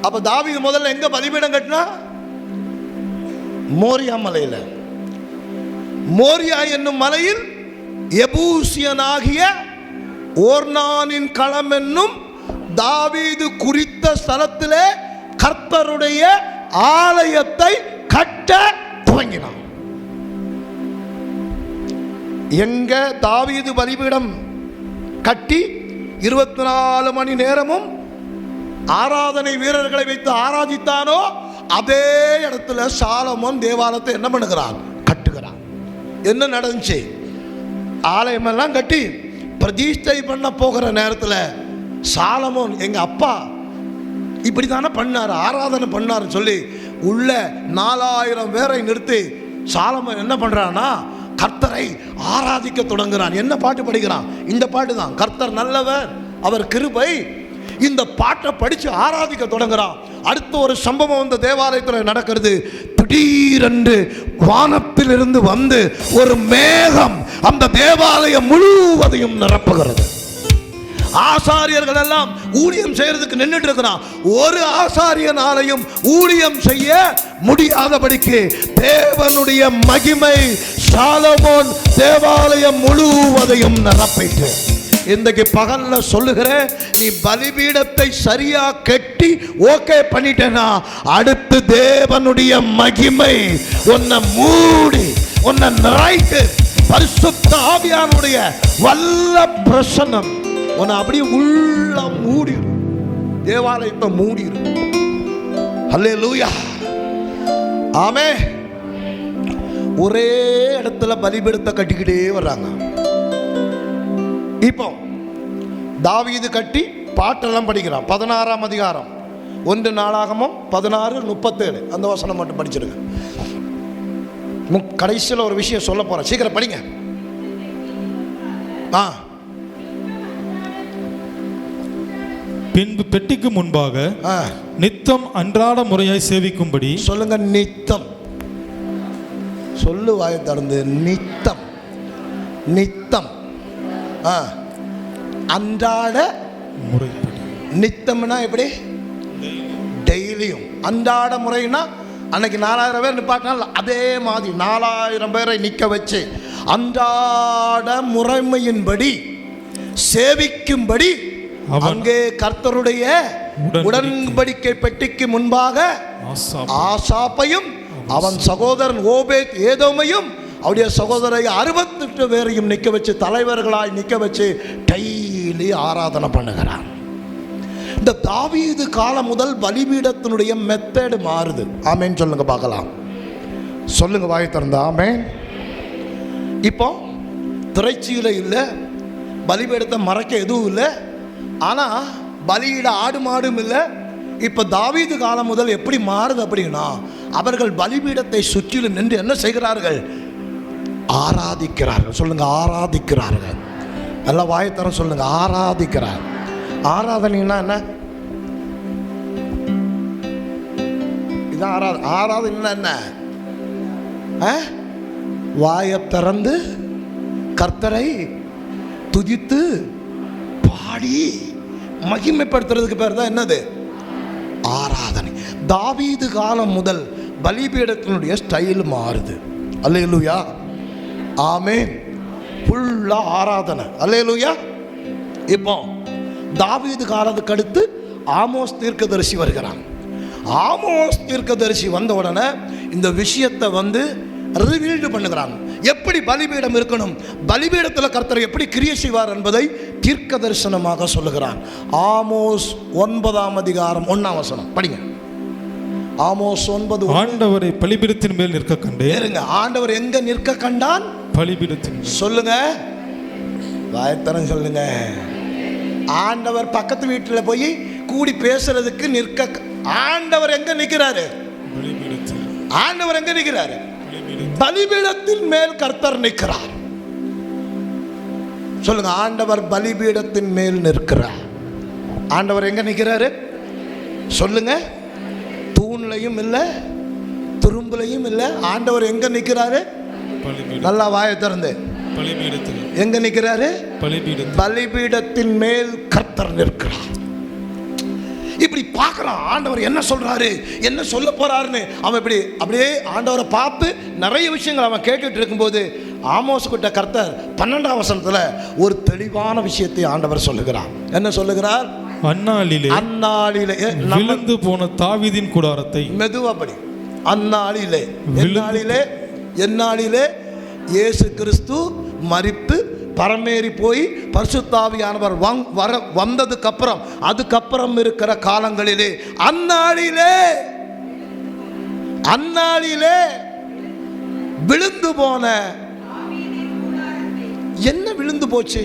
அப்ப தாவீது முதல்ல எங்க பலிபீடம் கட்டினா? மோரியா மலையில. மோரியா என்னும் மலையில் எபூசியனாகிய ஓர்னானின் களம் என்னும் தாவீது குறித்த ஸ்தலத்திலே கர்த்தருடைய ஆலயத்தை கட்ட துவங்கினான். எங்க தாவீது பலிபீடம் கட்டி 24 மணி நேரமும் ஆராதனை வீரர்களை வைத்து ஆராதித்தானோ அதே இடத்துல சாலமோன் தேவாலயத்தை என்ன பண்ணுகிறான்? கட்டுகிறான். என்ன நடந்துச்சு? ஆலயம் எல்லாம் கட்டி பிரதிஷ்டை பண்ண போகிற நேரத்தில் சாலமோன் எங்க அப்பா இப்படி தானே பண்ணார், ஆராதனை பண்ணார் சொல்லி உள்ள 4000 பேரை நிறுத்தி சாலமோன் என்ன பண்றான்னா கர்த்தரை ஆராதிக்க தொடங்குறான். என்ன பாட்டு படிக்கிறான்? இந்த பாட்டு தான். கர்த்தர் நல்லவர், அவர் கிருபை. இந்த பாட்டை படிச்சு ஆராதிக்க தொடங்குறான். அடுத்த ஒரு சம்பவம் இந்த தேவாலயத்தில் நடக்கிறது. திடீரென்று வானத்திலிருந்து வந்து ஒரு மேகம் அந்த தேவாலயம் முழுவதையும் நிரப்புகிறது. ஆசாரியர்கள் எல்லாம் ஊழியம் செய்யறதுக்கு நின்றுட்டு இருக்கிறான். ஒரு ஆசாரியனாலையும் ஊழியம் செய்ய முடியாதபடிக்கு தேவனுடைய மகிமை சாலமோன் தேவாலயம் முழுவதையும் நிரப்பிட்டு. இன்றைக்கு பகல்ல சொல்லுகிற, நீ பலிபீடத்தை சரியா கட்டி ஓகே பண்ணிட்டேனா, அடுத்து தேவனுடைய மகிமை உன்னை மூடி உன்னை நிறைத்து பரிசுத்த ஆவியானுடைய வல்ல பிரசன்னம் உன்னை அப்படியே உள்ள மூடிடும். தேவாலயத்தை மூடிடும். அல்லேலூயா, ஆமென். ஒரே இடத்துல பலிபீடத்தை கட்டிக்கிட்டே வர்றாங்க. இப்போ தாவீது கட்டி பாட்டெல்லாம் படிக்கிறான். 16ஆம் அதிகாரம் 1 நாளாகமம் 16:37 அந்த வசனம் மட்டும் படிச்சிருங்க. கடைசியில் ஒரு விஷயம் சொல்ல போறேன், சீக்கிரம் படிங்க. பின்பு பெட்டிக்கு முன்பாக நித்தம் அன்றாட முறையாய் சேவிக்கும்படி. சொல்லுங்க, நித்தம். சொல்லு வாயை திறந்து, நித்தம். நித்தம் அன்றாட முறைப்படி. நித்தம்னா எப்படி? டெய்லியும். அன்றாட முறைனா அன்னைக்கு 4000 பேர் நிப்பாட்டினால அதே மாதிரி 4000 பேரை நிற்க வச்சு அன்றாட முறைமையின்படி சேவிக்கும்படி அங்கே கர்த்தருடைய உடன்படிக்கை பெட்டிக்கு முன்பாக ஆசாப்பையும் அவன் சகோதரன் ஓபேத் ஏதோமையும் அவருடைய சகோதரை 68 பேரையும் நிற்க வச்சு தலைவர்களாய் நிற்க வச்சு டெய்லி ஆராதனை பண்ணுகிறான். இந்த தாவீது காலம் முதல் பலிபீடத்தினுடைய மெத்தட் மாறுது. ஆமேன் சொல்லுங்க பார்க்கலாம். சொல்லுங்க வாய் திறந்த ஆமேன். இப்போ திரைச்சீலை இல்லை, பலிபீடத்தை மறைக்க எதுவும் இல்லை, ஆனால் பலியிட ஆடு மாடும் இல்லை. இப்போ தாவீது காலம் முதல் எப்படி மாறுது அப்படின்னா, அவர்கள் பலிபீடத்தை சுற்றிலும் நின்று என்ன செய்கிறார்கள்? ஆராதிக்கிறார்கள். சொல்லுங்க, ஆராதிக்கிறார்கள். நல்லா வாயத்தரம் சொல்லுங்க, ஆராதிக்கிறார். ஆராதனைன்னா என்ன? இதான் ஆராதனை. என்ன? வாயை திறந்து கர்த்தரை துதித்து பாடி மகிமைப்படுத்துறதுக்கு பேர் தான் என்னது? ஆராதனை. தாவீது காலம் முதல் பலிபீடத்தினுடைய ஸ்டைல் மாறுது. அல்லேலூயா, ஆமென். ஃபுல்லா ஆராதனை. அல்லேலூயா. இப்போ தாவீது காலத்துக்கு அடுத்து ஆமோஸ் தீர்க்கதரிசி வருகிறான். ஆமோஸ் தீர்க்கதரிசி வந்த உடனே இந்த விஷயத்தை ரிவீல்டு பண்ணுகிறாங்க. எப்படி பலிபீடம் இருக்கணும், பலிபீடத்தில் கர்த்தர் எப்படி கிரியை செய்வார் என்பதை தீர்க்க தரிசனமாக சொல்லுகிறான். ஆமோஸ் 9ஆம் அதிகாரம் 1ஆம் வசனம் படிங்க. ஆமோஸ் 9. ஆண்டவரை பலிபீடத்தின் மேல் நிற்க கண்டேன். ஆண்டவர் எங்க நிற்க கண்டான்? பலிபீடத்தின். சொல்லுங்க, வாயத்தரம் சொல்லுங்க. ஆண்டவர் பக்கத்து வீட்டில் போய் கூடி பேசுறதுக்கு நிற்க. ஆண்டவர் எங்க நிற்கிறாரு? ஆண்டவர் எங்க நிற்கிறாரு? பலிபீடத்தின் மேல் கர்த்தர் நிற்கிறார். சொல்லுங்க, ஆண்டவர் பலிபீடத்தின் மேல் நிற்கிறார். ஆண்டவர் எங்க நிற்கிறாரு? சொல்லுங்க. தூண்லையும் இல்லை, துரும்புலையும் இல்லை. ஆண்டவர் எங்க நிற்கிறாரு? நல்லா வாயை திறந்து. எங்க நிற்கிறாரு? பலிபீடத்தின் மேல் கர்த்தர் நிற்கிறார். இப்படி பார்க்கலாம் ஆண்டவர் என்ன சொல்றாரு, என்ன சொல்ல போறாருன்னு. அவன் இப்படி அப்படியே ஆண்டவரை பார்த்து நிறைய விஷயங்கள் அவன் கேட்டுட்டு இருக்கும்போது ஆமோஸ் கிட்ட கர்த்தர் 12ஆம் வசனத்துல ஒரு தெளிவான விஷயத்தை ஆண்டவர் சொல்லுகிறார். என்ன சொல்லுகிறார்? அந்நாளிலே விழுந்து போன தாவீதின் கூடாரத்தை. மெதுவாப்படி. அந்நாளிலே, எந்நாளிலே இயேசு கிறிஸ்து மரித்து பரமேறி போய் பரிசுத்தாவியானவர் வந்ததுக்கு அப்புறம், அதுக்கப்புறம் இருக்கிற காலங்களிலே அந்நாளிலே விழுந்து போன. என்ன விழுந்து போச்சு?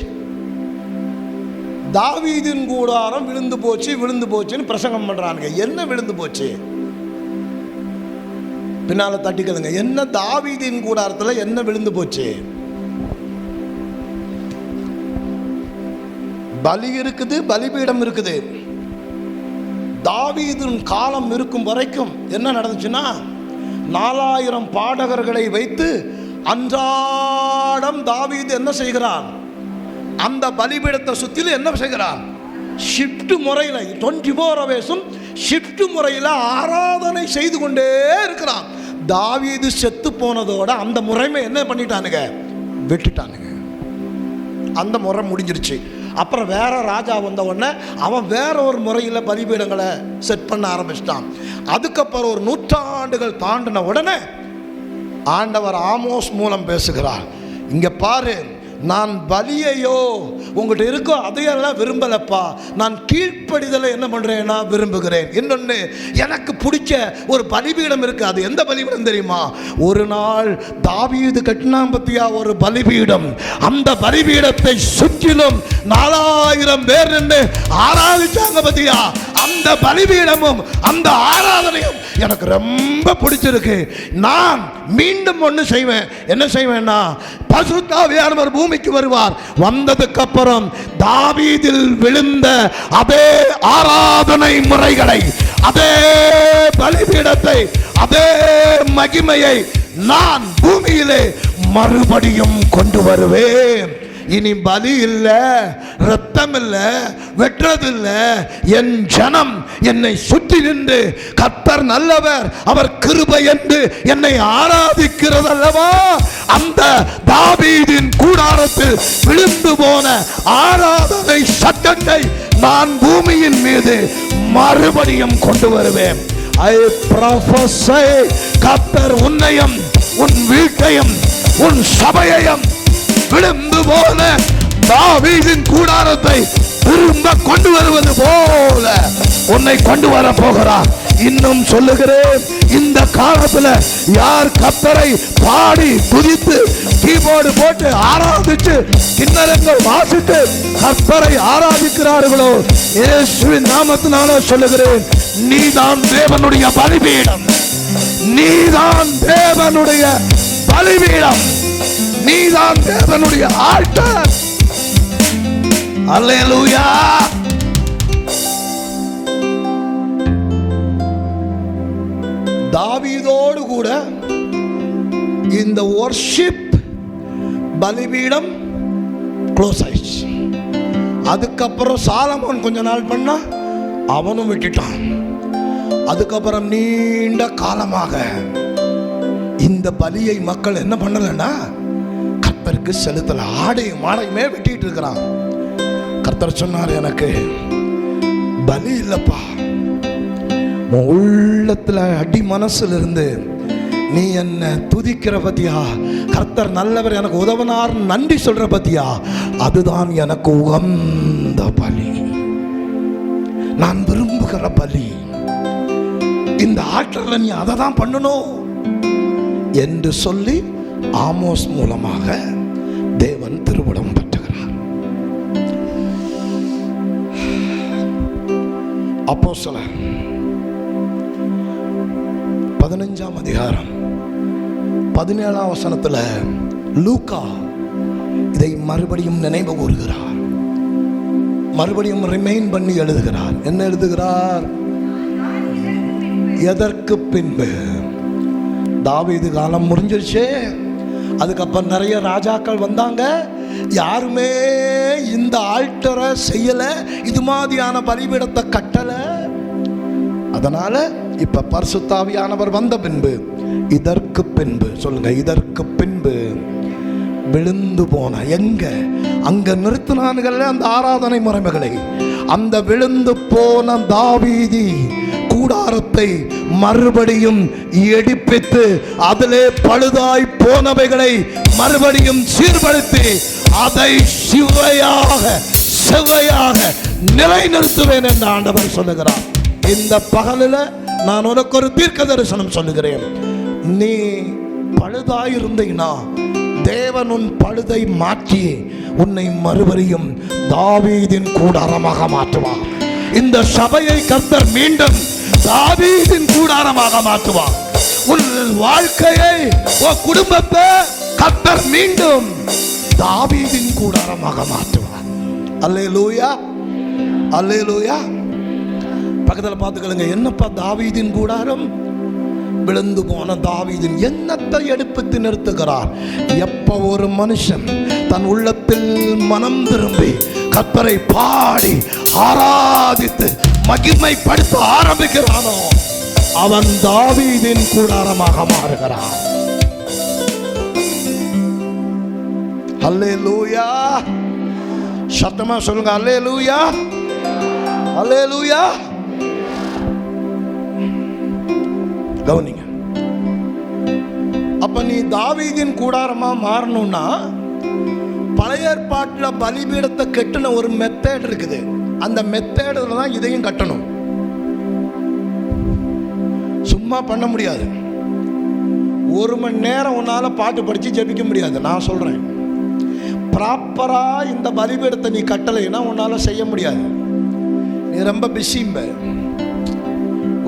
தாவீதின் கூடாரம் விழுந்து போச்சுன்னு பிரசங்கம் பண்றானுங்க. என்ன விழுந்து போச்சு? பின்னால தட்டிக்கலுங்க. என்ன தாவீதின் கூடாரத்துல என்ன விழுந்து போச்சு? பலி இருக்குது, பலிபீடம் இருக்குது. தாவீதின் காலம் இருக்கும் வரைக்கும் என்ன நடந்துச்சுன்னா, 4000 பாடகர்களை வைத்து அன்றாடம் தாவீது என்ன செய்கிறான்? அந்த பலிபீடத்தை சுற்றிலும் என்ன செய்கிறான்? ஷிஃப்ட் முறையில் 24 ஹவர்ஸும் ஷிஃப்ட் முறையில் ஆராதனை செய்து கொண்டே இருக்கிறான். தாவீது செத்து போனதோட அந்த முறைமை என்ன பண்ணிட்டானுங்க? வெட்டிட்டானுங்க. அந்த முறை முடிஞ்சிருச்சு. அப்புறம் வேற ராஜா வந்த உடனே அவன் வேற ஒரு முறையில் பலிபீடங்களை செட் பண்ண ஆரம்பிச்சிட்டான். அதுக்கப்புறம் ஒரு 100 ஆண்டுகள் தாண்டின உடனே ஆண்டவர் ஆமோஸ் மூலம் பேசுகிறார். இங்க பாரு, நான் பலியையோ உங்கள்கிட்ட இருக்கோ அதையெல்லாம் விரும்பலப்பா, நான் கீழ்ப்படிதலை என்ன பண்றேன்னா விரும்புகிறேன். இன்னொன்று, எனக்கு பிடிச்ச ஒரு பலிபீடம் இருக்கு. அது எந்த பலிபீடம் தெரியுமா? ஒரு நாள் தாவீது கட்டினான் பத்தியா ஒரு பலிபீடம். அந்த பலிபீடத்தை சுற்றிலும் 4000 பேர் நின்று ஆராதிச்சாங்க பத்தியா. அந்த பலிபீடமும் அந்த ஆராதனையும் எனக்கு ரொம்ப பிடிச்சிருக்கு. நான் மீண்டும் ஒன்று செய்வேன். என்ன செய்வேன்னா, பரிசுத்த ஆவியானவர் பூமிக்கு வருவார். வந்ததுக்கு அப்புறம் தாவீதில் விழுந்த அதே ஆராதனை முறைகளை, அதே பலிபீடத்தை, அதே மகிமையை நான் பூமியிலே மறுபடியும் கொண்டு வருவேன். இனி பலி இல்லை, ரத்தம் இல்லை, வெற்றது இல்லை. என் ஜனம் என்னை சுற்றி நின்று கர்த்தர் நல்லவர், அவர் கிருபை என்று என்னை ஆராதிக்கிறது அல்லவா. அந்த தாவீதின் கூடாரத்தில் விழுந்து போன ஆராதனை சட்டத்தை நான் பூமியின் மீது மறுபடியும் கொண்டு வருவேன். I prophesy, கர்த்தர் உன்னையும் உன் வீட்டையும் உன் சபையையும் விழுந்து போல தாவீதின் கூடாரத்தை திரும்ப கொண்டு வருவது போல உன்னை கொண்டு வர போகிறார். இன்னும் சொல்லுகிறேன், இந்த காலத்துல யார் கர்த்தரை பாடி துதித்து கீபோர்டு போட்டு ஆராதிச்சு கிண்ணறங்கள் வாசித்து கர்த்தரை ஆராதிக்கிறார்களோ, இயேசுவின் நாமத்தினால சொல்லுகிறேன், நீதான் தேவனுடைய பலிபீடம், நீதான் தேவனுடைய பலிபீடம், நீதான் தேவனுடைய ஆல்டர். அல்லேலூயா. தாவீதோடு கூட இந்த வொர்ஷிப் பலிபீடம் க்ளோஸ் ஆயிடுச்சு. அதுக்கப்புறம் சாலமோன் கொஞ்ச நாள் பண்ணா அவனும் விட்டுட்டான். அதுக்கப்புறம் நீண்ட காலமாக இந்த பலியை மக்கள் என்ன பண்ணலன்னா கர்த்தருக்கு செலுத்தல. ஆடையும் மாடையுமே வெட்டிட்டு இருக்கிறான். கர்த்தர் சொன்னார், எனக்கு பலி இல்லப்பா, உள்ளத்துல அடி மனசுல இருந்து நீ என்ன துதிக்கிற பத்தியா, கர்த்தர் நல்லவர் எனக்கு உதவனார் நன்றி சொல்ற பத்தியா, அதுதான் எனக்கு உகந்த பலி, நான் விரும்புகிற பலி. இந்த ஆற்றல நீ அதை தான் பண்ணணும் என்று சொல்லி ஆமோஸ் மூலமாக தேவன் திருவுடம் பெற்றுகிறார். அப்போஸ்தலர் 15ஆம் அதிகாரம் 17ஆம் வசனத்துல லூக்கா இதை மறுபடியும் நினைவு கூறுகிறார். மறுபடியும் ரிமைன் பண்ணி எழுதுகிறார். என்ன எழுதுகிறார்? எதற்கு பின்பு தாவீது காலம் முடிஞ்சிருச்சு. அதுக்கப்புறம் நிறைய ராஜாக்கள் வந்தாங்க. யாருமே இந்த ஆல்டரை செய்யல, இது மாதிரியான பலிபீடத்தை கட்டல. அதனால இப்ப பரிசுத்த ஆவியானவர் வந்த பின்பு, இதற்கு பின்பு சொல்லுங்க, இதற்கு பின்பு விழுந்து போன எங்க அங்க நிறுத்தினான்கள் அந்த ஆராதனை முறைமைகளை. அந்த விழுந்து போன தாவீதி கூடாரத்தை மறுபடியும் எடுப்பித்து அதிலே பழுதாய் போனவைகளை மறுபடியும் சீர்படுத்தி அதை செவ்வையாக நிலைநிறுத்துவேன் என்று ஆண்டவர் சொல்லுகிறார். இந்த பகலில் நான் உனக்கு ஒரு தீர்க்க தரிசனம் சொல்லுகிறேன். நீ பழுதாயிருந்தீனா தேவன் உன் பழுதை மாற்றி உன்னை மறுபடியும் தாவீதின் கூடாரமாக மாற்றுவார். இந்த சபையை கர்த்தர் மீண்டும் தாவீதின் கூடாரமாக மாற்றுவார். உன் வாழ்க்கையை, உன் குடும்பத்தை கர்த்தர் மீண்டும் தாவீதின் கூடாரமாக மாற்றுவார். அல்லேலூயா, அல்லேலூயா. பக்கத்தில் பார்த்துக்கலுங்க, என்னப்பா தாவீதின் கூடாரம்? விழுந்து போன தாவீதின் எண்ணத்தை எடுப்பித்து நிறுத்துகிறார். எப்ப ஒரு மனுஷன் தன் உள்ளத்தில் மனம் திரும்பி கர்த்தரை பாடி ஆராதித்து மகிமைப்படுத்த ஆரம்பிக்கிறானோ அவன் தாவீதின் கூடாரமாக மாறுகிறான். அல்லேலூயா. சத்தமா சொல்லுங்க அல்லேலூயா, அல்லேலூயா. கவனிங்க. அப்ப நீ தாவீதின் கூடாரமா மாறணும்னா பழைய ஏற்பாட்டில் பலிபீடத்தை கட்டின ஒரு மெத்தட் இருக்குது. அந்த மெத்தேடில் தான் இதையும் கட்டணும். சும்மா பண்ண முடியாது. 1 மணி நேரம் உன்னால பாட்டு படிச்சு ஜெபிக்க முடியாது. நான் சொல்றேன், ப்ராப்பரா இந்த பலிபீடத்தை நீ கட்டலைன்னா உன்னால செய்ய முடியாது. நீ ரொம்ப பிஸிம்ப,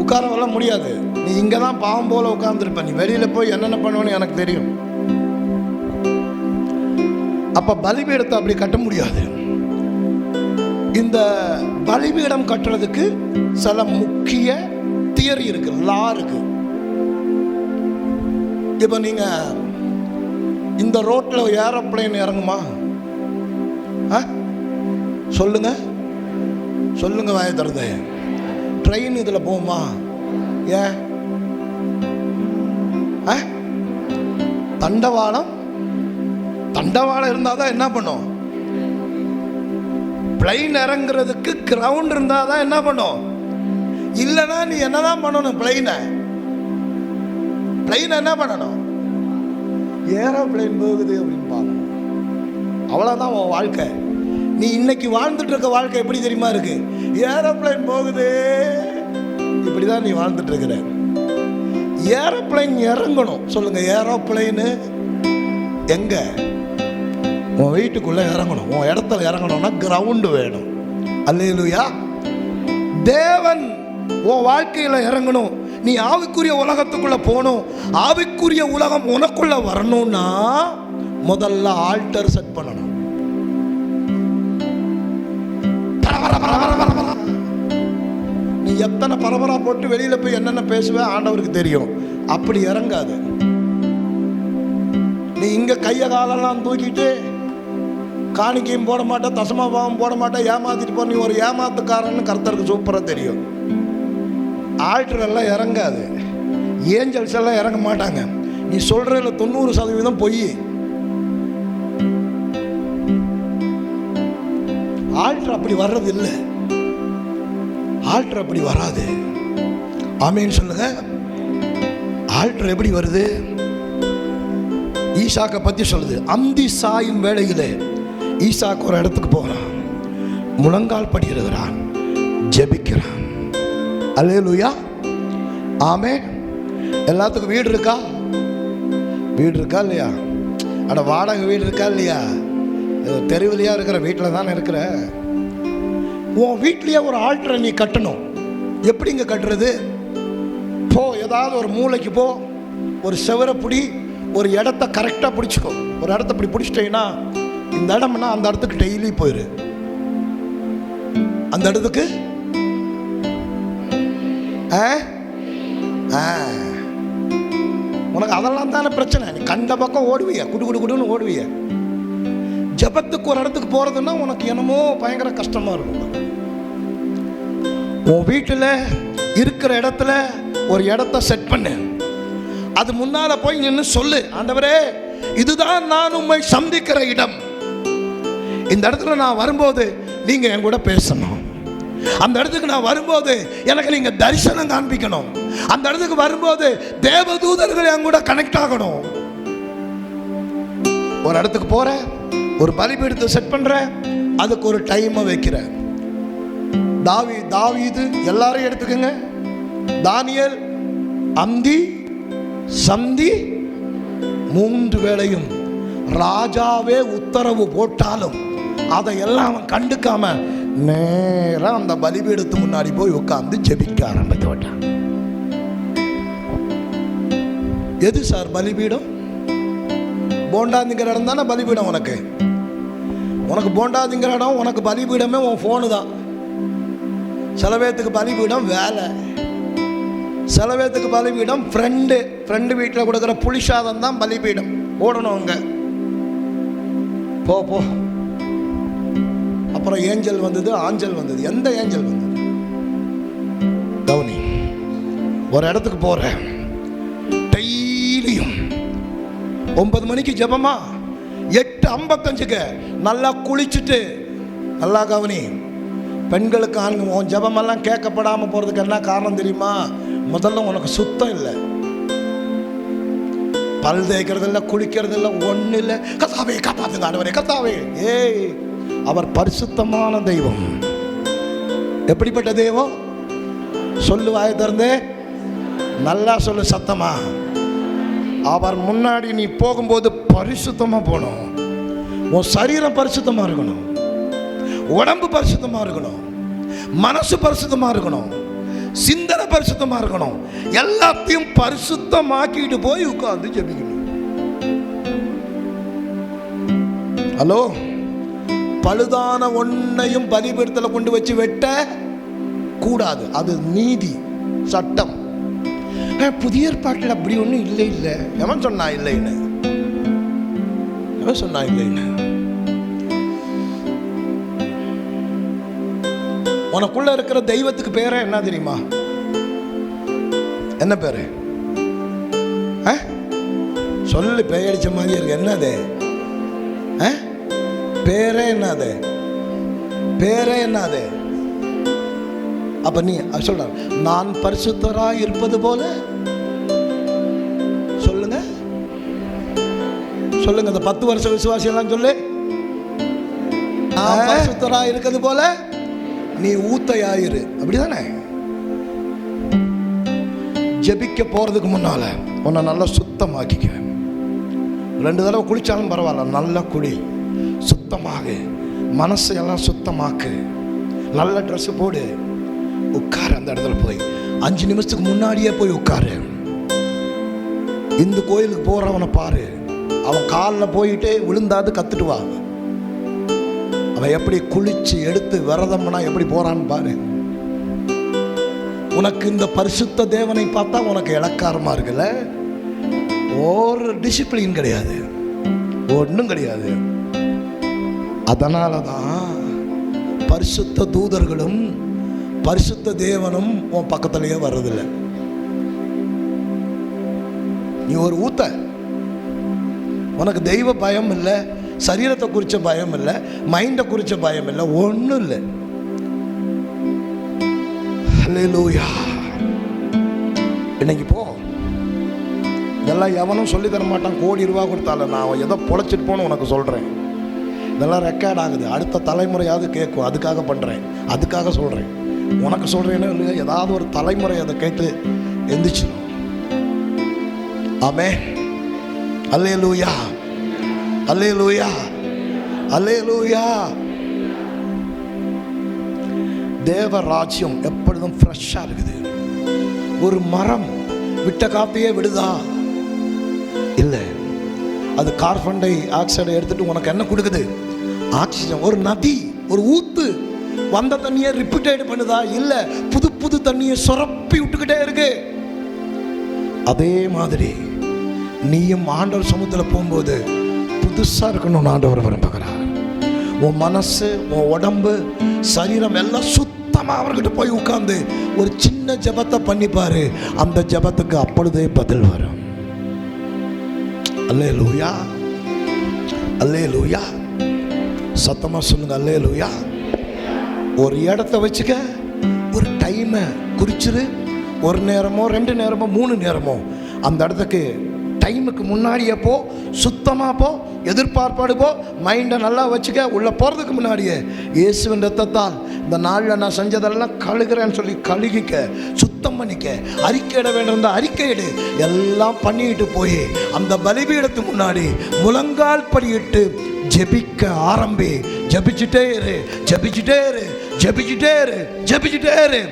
உட்காரவெல்லாம் முடியாது. நீ இங்கே தான் பாவம் போல உட்கார்ந்துருப்ப. நீ வெளியில் போய் என்னென்ன பண்ணுவேன்னு எனக்கு தெரியும். அப்போ பலிபீடத்தை அப்படி கட்ட முடியாது. இந்த பலிபீடம் கட்டுறதுக்கு சில முக்கிய தியரி இருக்கு, லா இருக்கு. இப்போ நீங்கள் இந்த ரோட்டில் ஏரோப்ளேன் இறங்குமா? சொல்லுங்க சொல்லுங்க, வாய தருது. ட்ரெயின் இதில் போகுமா? ஏன்? தண்டவாளம் இருந்தால் தான் என்ன பண்ணும்? பிளைன் இறங்குறதுக்கு கிரவுண்ட் இருந்தால் தான் என்ன பண்ணும்? இல்லைன்னா நீ என்னதான் பண்ணணும்? பிளைனை என்ன பண்ணணும்? ஏரோப்ளேன் போகுது அப்படின்னு பார்க்கணும். அவ்வளோதான் உன் வாழ்க்கை. நீ இன்னைக்கு வாழ்ந்துட்டு இருக்க வாழ்க்கை எப்படி தெரியுமா இருக்கு? ஏரோப்ளேன் போகுது, இப்படிதான் நீ வாழ்ந்துட்டு இருக்கிற. ஏரோப்ளேன் இறங்கணும். சொல்லுங்க, ஏரோப்ளேனு எங்க? உன் வீட்டுக்குள்ள இறங்கணும். உன் இடத்துல இறங்கணும்னா கிரவுண்டு வேணும். அல்லேலூயா. தேவன் உன் வாழ்க்கையில இறங்கணும். நீ ஆவிக்குரிய உலகத்துக்குள்ள போகணும். ஆவிக்குரிய உலகம் உனக்குள்ள வரணும்னா முதல்ல ஆல்டர் செட் பண்ணணும். நீ எத்தனை பரபரா போட்டு வெளியில போய் என்னென்ன பேசுவ ஆண்டவருக்கு தெரியும். அப்படி இறங்காது. நீ இங்க கைய காலெல்லாம் தூக்கிட்டு காணிக்கையும் போட மாட்டேன், தசமாபாவம் போட மாட்டேன், ஏமாத்திட்டு போ. நீ ஒரு ஏமாத்துக்காரன்னு கர்த்தருக்கு சூப்பரா தெரியும். ஆல்டர் எல்லாம் இறங்காது. ஏஞ்சல்ஸ் எல்லாம் இறங்க மாட்டாங்க. நீ சொல்றதுல 90% பொய். ஆல்டர் அப்படி வர்றது இல்லை. ஆல்டர் அப்படி வராது. ஆமேன்னு சொல்லுங்க. ஆல்டர் எப்படி வருது? ஈசாக்க பத்தி சொல்லுது. அந்தி சாயும் வேளையிலே ஈசாக்கு ஒரு இடத்துக்கு போகிறான், முழங்கால் படியிருக்கிறான், ஜெபிக்கிறான். அல்லேலூயா. ஆமென். எல்லாத்துக்கும் வீடு இருக்கா? வீடு இருக்கா இல்லையா? அட வாடகை வீடு இருக்கா இல்லையா? தெருவிலையா இருக்கிற வீட்டில் தானே இருக்கிற. உன் வீட்லேயே ஒரு ஆல்டரை நீ கட்டணும். எப்படிங்க கட்டுறது? போ, ஏதாவது ஒரு மூளைக்கு போ, ஒரு செவரை பிடி, ஒரு இடத்த கரெக்டாக பிடிச்சிக்கோ. ஒரு இடத்த இப்படி பிடிச்சிட்டீங்கன்னா இந்த இடம்னா அந்த இடத்துக்கு டெய்லி போயிரு. அந்த இடத்துக்கு உனக்கு அதெல்லாம் தானே பிரச்சனை. நீ கண்ட பக்கம் ஓடுவிய, குடு குடு குடுன்னு ஓடுவிய. ஜபத்துக்கு ஒரு இடத்துக்கு போறதுன்னா உனக்கு என்னமோ பயங்கர கஷ்டமா இருக்கும். உன் வீட்டில் இருக்கிற இடத்துல ஒரு இடத்த செட் பண்ணு. அது முன்னால போய் நின்று சொல்லு, ஆண்டவரே இதுதான் நான் உம்மை சந்திக்கிற இடம். இந்த இடத்துல நான் வரும்போது நீங்க என் கூட பேசணும். அந்த இடத்துக்கு நான் வரும்போது எனக்கு நீங்க தரிசனம் காண்பிக்கணும். அந்த இடத்துக்கு வரும்போது தேவதூதர்கள் என் கூட கனெக்ட் ஆகணும். ஒரு இடத்துக்கு போற, ஒரு பலிபீடத்தை செட் பண்ற, அதுக்கு ஒரு டைமை வைக்கிற. தாவீது எல்லாரையும் எடுத்துக்கங்க. தானியேல் அந்தி சந்தி 3 வேளையும் ராஜாவே உத்தரவு போட்டாலும் அதையெல்லாம் அவன் கண்டுக்காம நேரம் அந்த பலிபீடத்து முன்னாடி போய் உட்கார்ந்து ஜெபிக்க ஆரம்பித்து விட்டான். எது சார் பலிபீடம்? போண்டாதிங்கிற இடம் தானே பலிபீடம். உனக்கு போண்டாதிங்கிற இடம், உனக்கு பலிபீடமே உன் ஃபோனு தான். சில பேர்த்துக்கு பலிபீடம் வேலை, சில பேத்துக்கு பலிபீடம் ஃப்ரெண்டு வீட்டில் கொடுக்குற புளிசாதம் தான் பலிபீடம். ஓடணும் அங்கே போ போ. அப்புறம் ஏஞ்சல் வந்தது, ஆஞ்சல் வந்தது. எந்த ஏஞ்சல் வந்தது? கவுனி, ஒரு இடத்துக்கு போகிறேன், டெய்லியும் 9 மணிக்கு ஜெபமா, 8:55க்கு நல்லா குளிச்சுட்டு, நல்லா கவனி, பெண்களுக்கு ஆண்கள் உன் ஜெபமெல்லாம் கேட்கப்படாமல் போகிறதுக்கு என்ன காரணம் தெரியுமா? முதல்ல உனக்கு சுத்தம் இல்லை, பல் தேய்க்கிறது இல்லை, குளிக்கிறது இல்லை, ஒன்றும் இல்லை. கர்த்தாவே காப்பாத்துங்க ஆண்டவரே, கர்த்தாவே. ஏய், அவர் பரிசுத்தமான தெய்வம். எப்படிப்பட்ட தெய்வம்? சொல்லு, வாயை திறந்து நல்லா சொல்லு சத்தமா. அவர் முன்னாடி நீ போகும்போது பரிசுத்தமா போகணும். உன் சரீரம் பரிசுத்தமா இருக்கணும், உடம்பு பரிசுத்தமா இருக்கணும், மனசு பரிசுத்தமா இருக்கணும், சிந்தனை பரிசுத்தமா இருக்கணும். எல்லாத்தையும் பரிசுத்தமாக்கிட்டு போய் உட்கார்ந்து ஜெபிக்கணும். ஹலோ, பழுதான ஒன்னையும் பலிபீடத்தில் கொண்டு வச்சு வெட்ட கூடாது. அது நீதி, சட்டம். புதிய ஏற்பாட்டில் அப்படி ஒன்றும் இல்லை. எவன் சொன்னா இல்லைன்னு? எவன் சொன்னா இல்லைன்னு? உனக்குள்ள இருக்கிற தெய்வத்துக்கு பேரே என்ன தெரியுமா? என்ன பேரு? சொல்லு, பேயடிச்ச மாதிரி இருக்கு. என்னது பேரே? என்னது பேரே? என்னது? அப்ப நீ சொல்ற, நான் பரிசுத்தராய் இருப்பது போல. சொல்லுங்க சொல்லுங்க, இந்த 10 வருஷ விசுவாசி எல்லாம் சொல்லு, நான் பரிசுத்தராய் இருக்கிறது போல நீ ஊத்தையாயிரு. அப்படிதானே? ஜெபிக்க போறதுக்கு முன்னால உன்னை நல்லா சுத்தமாக்கிக்க. 2 தடவை குளிச்சாலும் பரவாயில்ல, நல்லா குளி, சுத்தமாக, மனசை எல்லாம் சுத்தமாக்கு, நல்ல ட்ரெஸ் போடு, உட்காரு. அந்த இடத்துல போய் 5 நிமிஷத்துக்கு முன்னாடியே போய் உட்காரு. இந்த கோயிலுக்கு போறவனை பாரு, அவன் காலில் போயிட்டு விழுந்தாது கத்துட்டு வா. அவன் எப்படி குளிச்சு எடுத்து விரதம்னா எப்படி போறான்னு பாரு. உனக்கு இந்த பரிசுத்த தேவனை பார்த்தா உனக்கு இளக்காரமா இருக்குல்ல? ஒரு டிசிப்ளின் கிடையாது, ஒன்றும் கிடையாது. அதனாலதான் பரிசுத்த தூதர்களும் பரிசுத்த தேவனும் உன் பக்கத்திலேயே வர்றதில்லை. நீ ஒரு ஊத்த, உனக்கு தெய்வ பயம் இல்லை, சரீரத்தை குறிச்ச பயம் இல்லை, மைண்டை குறிச்ச பயம் இல்லை, ஒன்றும் இல்லை. ஹல்லேலூயா. இன்னைக்கு போ. இதெல்லாம் எவனும் சொல்லி தர மாட்டான். கோடி ரூபா கொடுத்தாலும் நான் எதோ பொழைச்சிட்டு போன்னு உனக்கு சொல்கிறேன். இதெல்லாம் ரெக்கார்ட் ஆகுது, அடுத்த தலைமுறையாவது கேட்கும். அதுக்காக பண்ணுறேன், அதுக்காக சொல்கிறேன். உனக்கு சொல்கிறேன்னு இல்லையா, ஏதாவது ஒரு தலைமுறை அதை கேட்டு எந்திரிச்சிடும். ஆமென். அல்லேலூயா, அல்லேலூயா, அல்லேலூயா. தேவ ராஜ்யம் எப்பொழுதும் ஃப்ரெஷ்ஷாக இருக்குது. ஒரு மரம் விட்ட காப்பியே விடுதா? இல்லை, அது கார்பன் டை ஆக்சைடை எடுத்துட்டு உனக்கு என்ன கொடுக்குது? ஆக்சிஜன். ஒரு நதி, ஒரு ஊத்து வந்த தண்ணியை ரிப்பீட்டட் பண்ணுதா? இல்லை, புது புது தண்ணியை சுரப்பி விட்டுக்கிட்டே இருக்கு. அதே மாதிரி நீயும் ஆண்டவர் சமூகத்தில் போகும்போது புதுசா இருக்கணும்னு ஆண்டவர் விரும்புகிறார். உன் மனசு, உன் உடம்பு, சரீரம் எல்லாம் சுத்தமா அவர்கிட்ட போய் உட்கார்ந்து ஒரு சின்ன ஜெபத்தை பண்ணிப்பாரு. அந்த ஜெபத்துக்கு அப்பொழுதே பதில் வரும். அல்லேலூயா, அல்லேலூயா. சத்தமா சொல்லுங்க, அல்லேலூயா. ஒரு இடத்த வச்சுக்க, ஒரு டைமை குறிச்சிரு. 1 நேரமோ 2 நேரமோ 3 நேரமோ அந்த இடத்துக்கு டைமுக்கு முன்னாடியே போ, சுத்தமாக போ, எதிர்பார்ப்பாடு போ, மைண்டை நல்லா வச்சுக்க. உள்ளே போகிறதுக்கு முன்னாடியே இயேசுவின் ரத்தத்தால் இந்த நாளில் நான் செஞ்சதெல்லாம் கழுகிறேன்னு சொல்லி கழுகிக்க, சுத்தம் பண்ணிக்க. அறிக்கையிட வேண்டும், அறிக்கையிடு. எல்லாம் பண்ணிட்டு போய் அந்த பலிபீடத்துக்கு முன்னாடி முழங்கால் படியிட்டு ஜெபிக்க ஆரம்பி. ஜெபிச்சுட்டே இரு, ஜெபிச்சுட்டே இரு, ஜெபிச்சுட்டே இரு, ஜெபிச்சுட்டே இரு.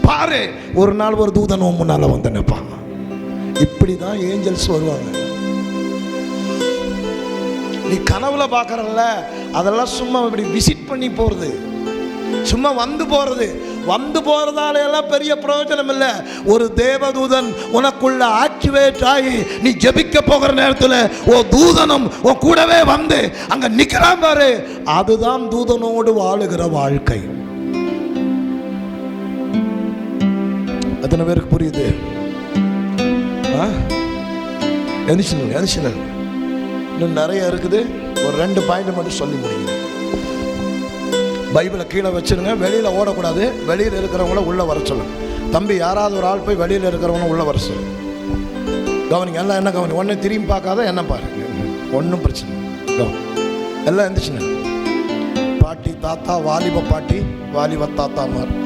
பாரு, ஒரு நாள் ஒரு தூதன் முன்னால வந்து நிற்பாங்க. இப்படிதான் ஏஞ்சல்ஸ் வருவாங்க. நீ கனவுல பார்க்கறல்ல, அதெல்லாம் சும்மா இப்படி விசிட் பண்ணி போறது, சும்மா வந்து போறது. வந்து போறதால எல்லாம் பெரிய பிரயோஜனம் இல்லை. ஒரு தேவதூதன் உனக்குள்ள ஆக்டிவேட் ஆகி நீ ஜெபிக்க போகிற நேரத்தில் ஓ தூதனும் உன் கூடவே வந்து அங்க நிக்கிறான் பாரு, அதுதான் தூதனோடு வாழுகிற வாழ்க்கை. எத்தனை பேருக்கு புரியுது? இன்னும் நிறைய இருக்குது. ஒரு 2 பாயிண்ட் மட்டும் சொல்லி முடியுது. பைபிளை கீழே வச்சிருங்க, வெளியில் ஓடக்கூடாது. வெளியில் இருக்கிறவங்கள உள்ளே வர சொல்லுங்க. தம்பி யாராவது ஒரு ஆள் போய் வெளியில் இருக்கிறவங்கள உள்ளே வர சொல்லுங்க. கவனிங்க எல்லாம், என்ன கவனி, ஒன்றும் திரும்பி பார்க்காத, என்ன பாருங்க, ஒன்றும் பிரச்சனை கவனி. எல்லாம் எந்திரிச்சுங்க. பாட்டி தாத்தா, வாலிப பாட்டி வாலிப தாத்தா மாதிரி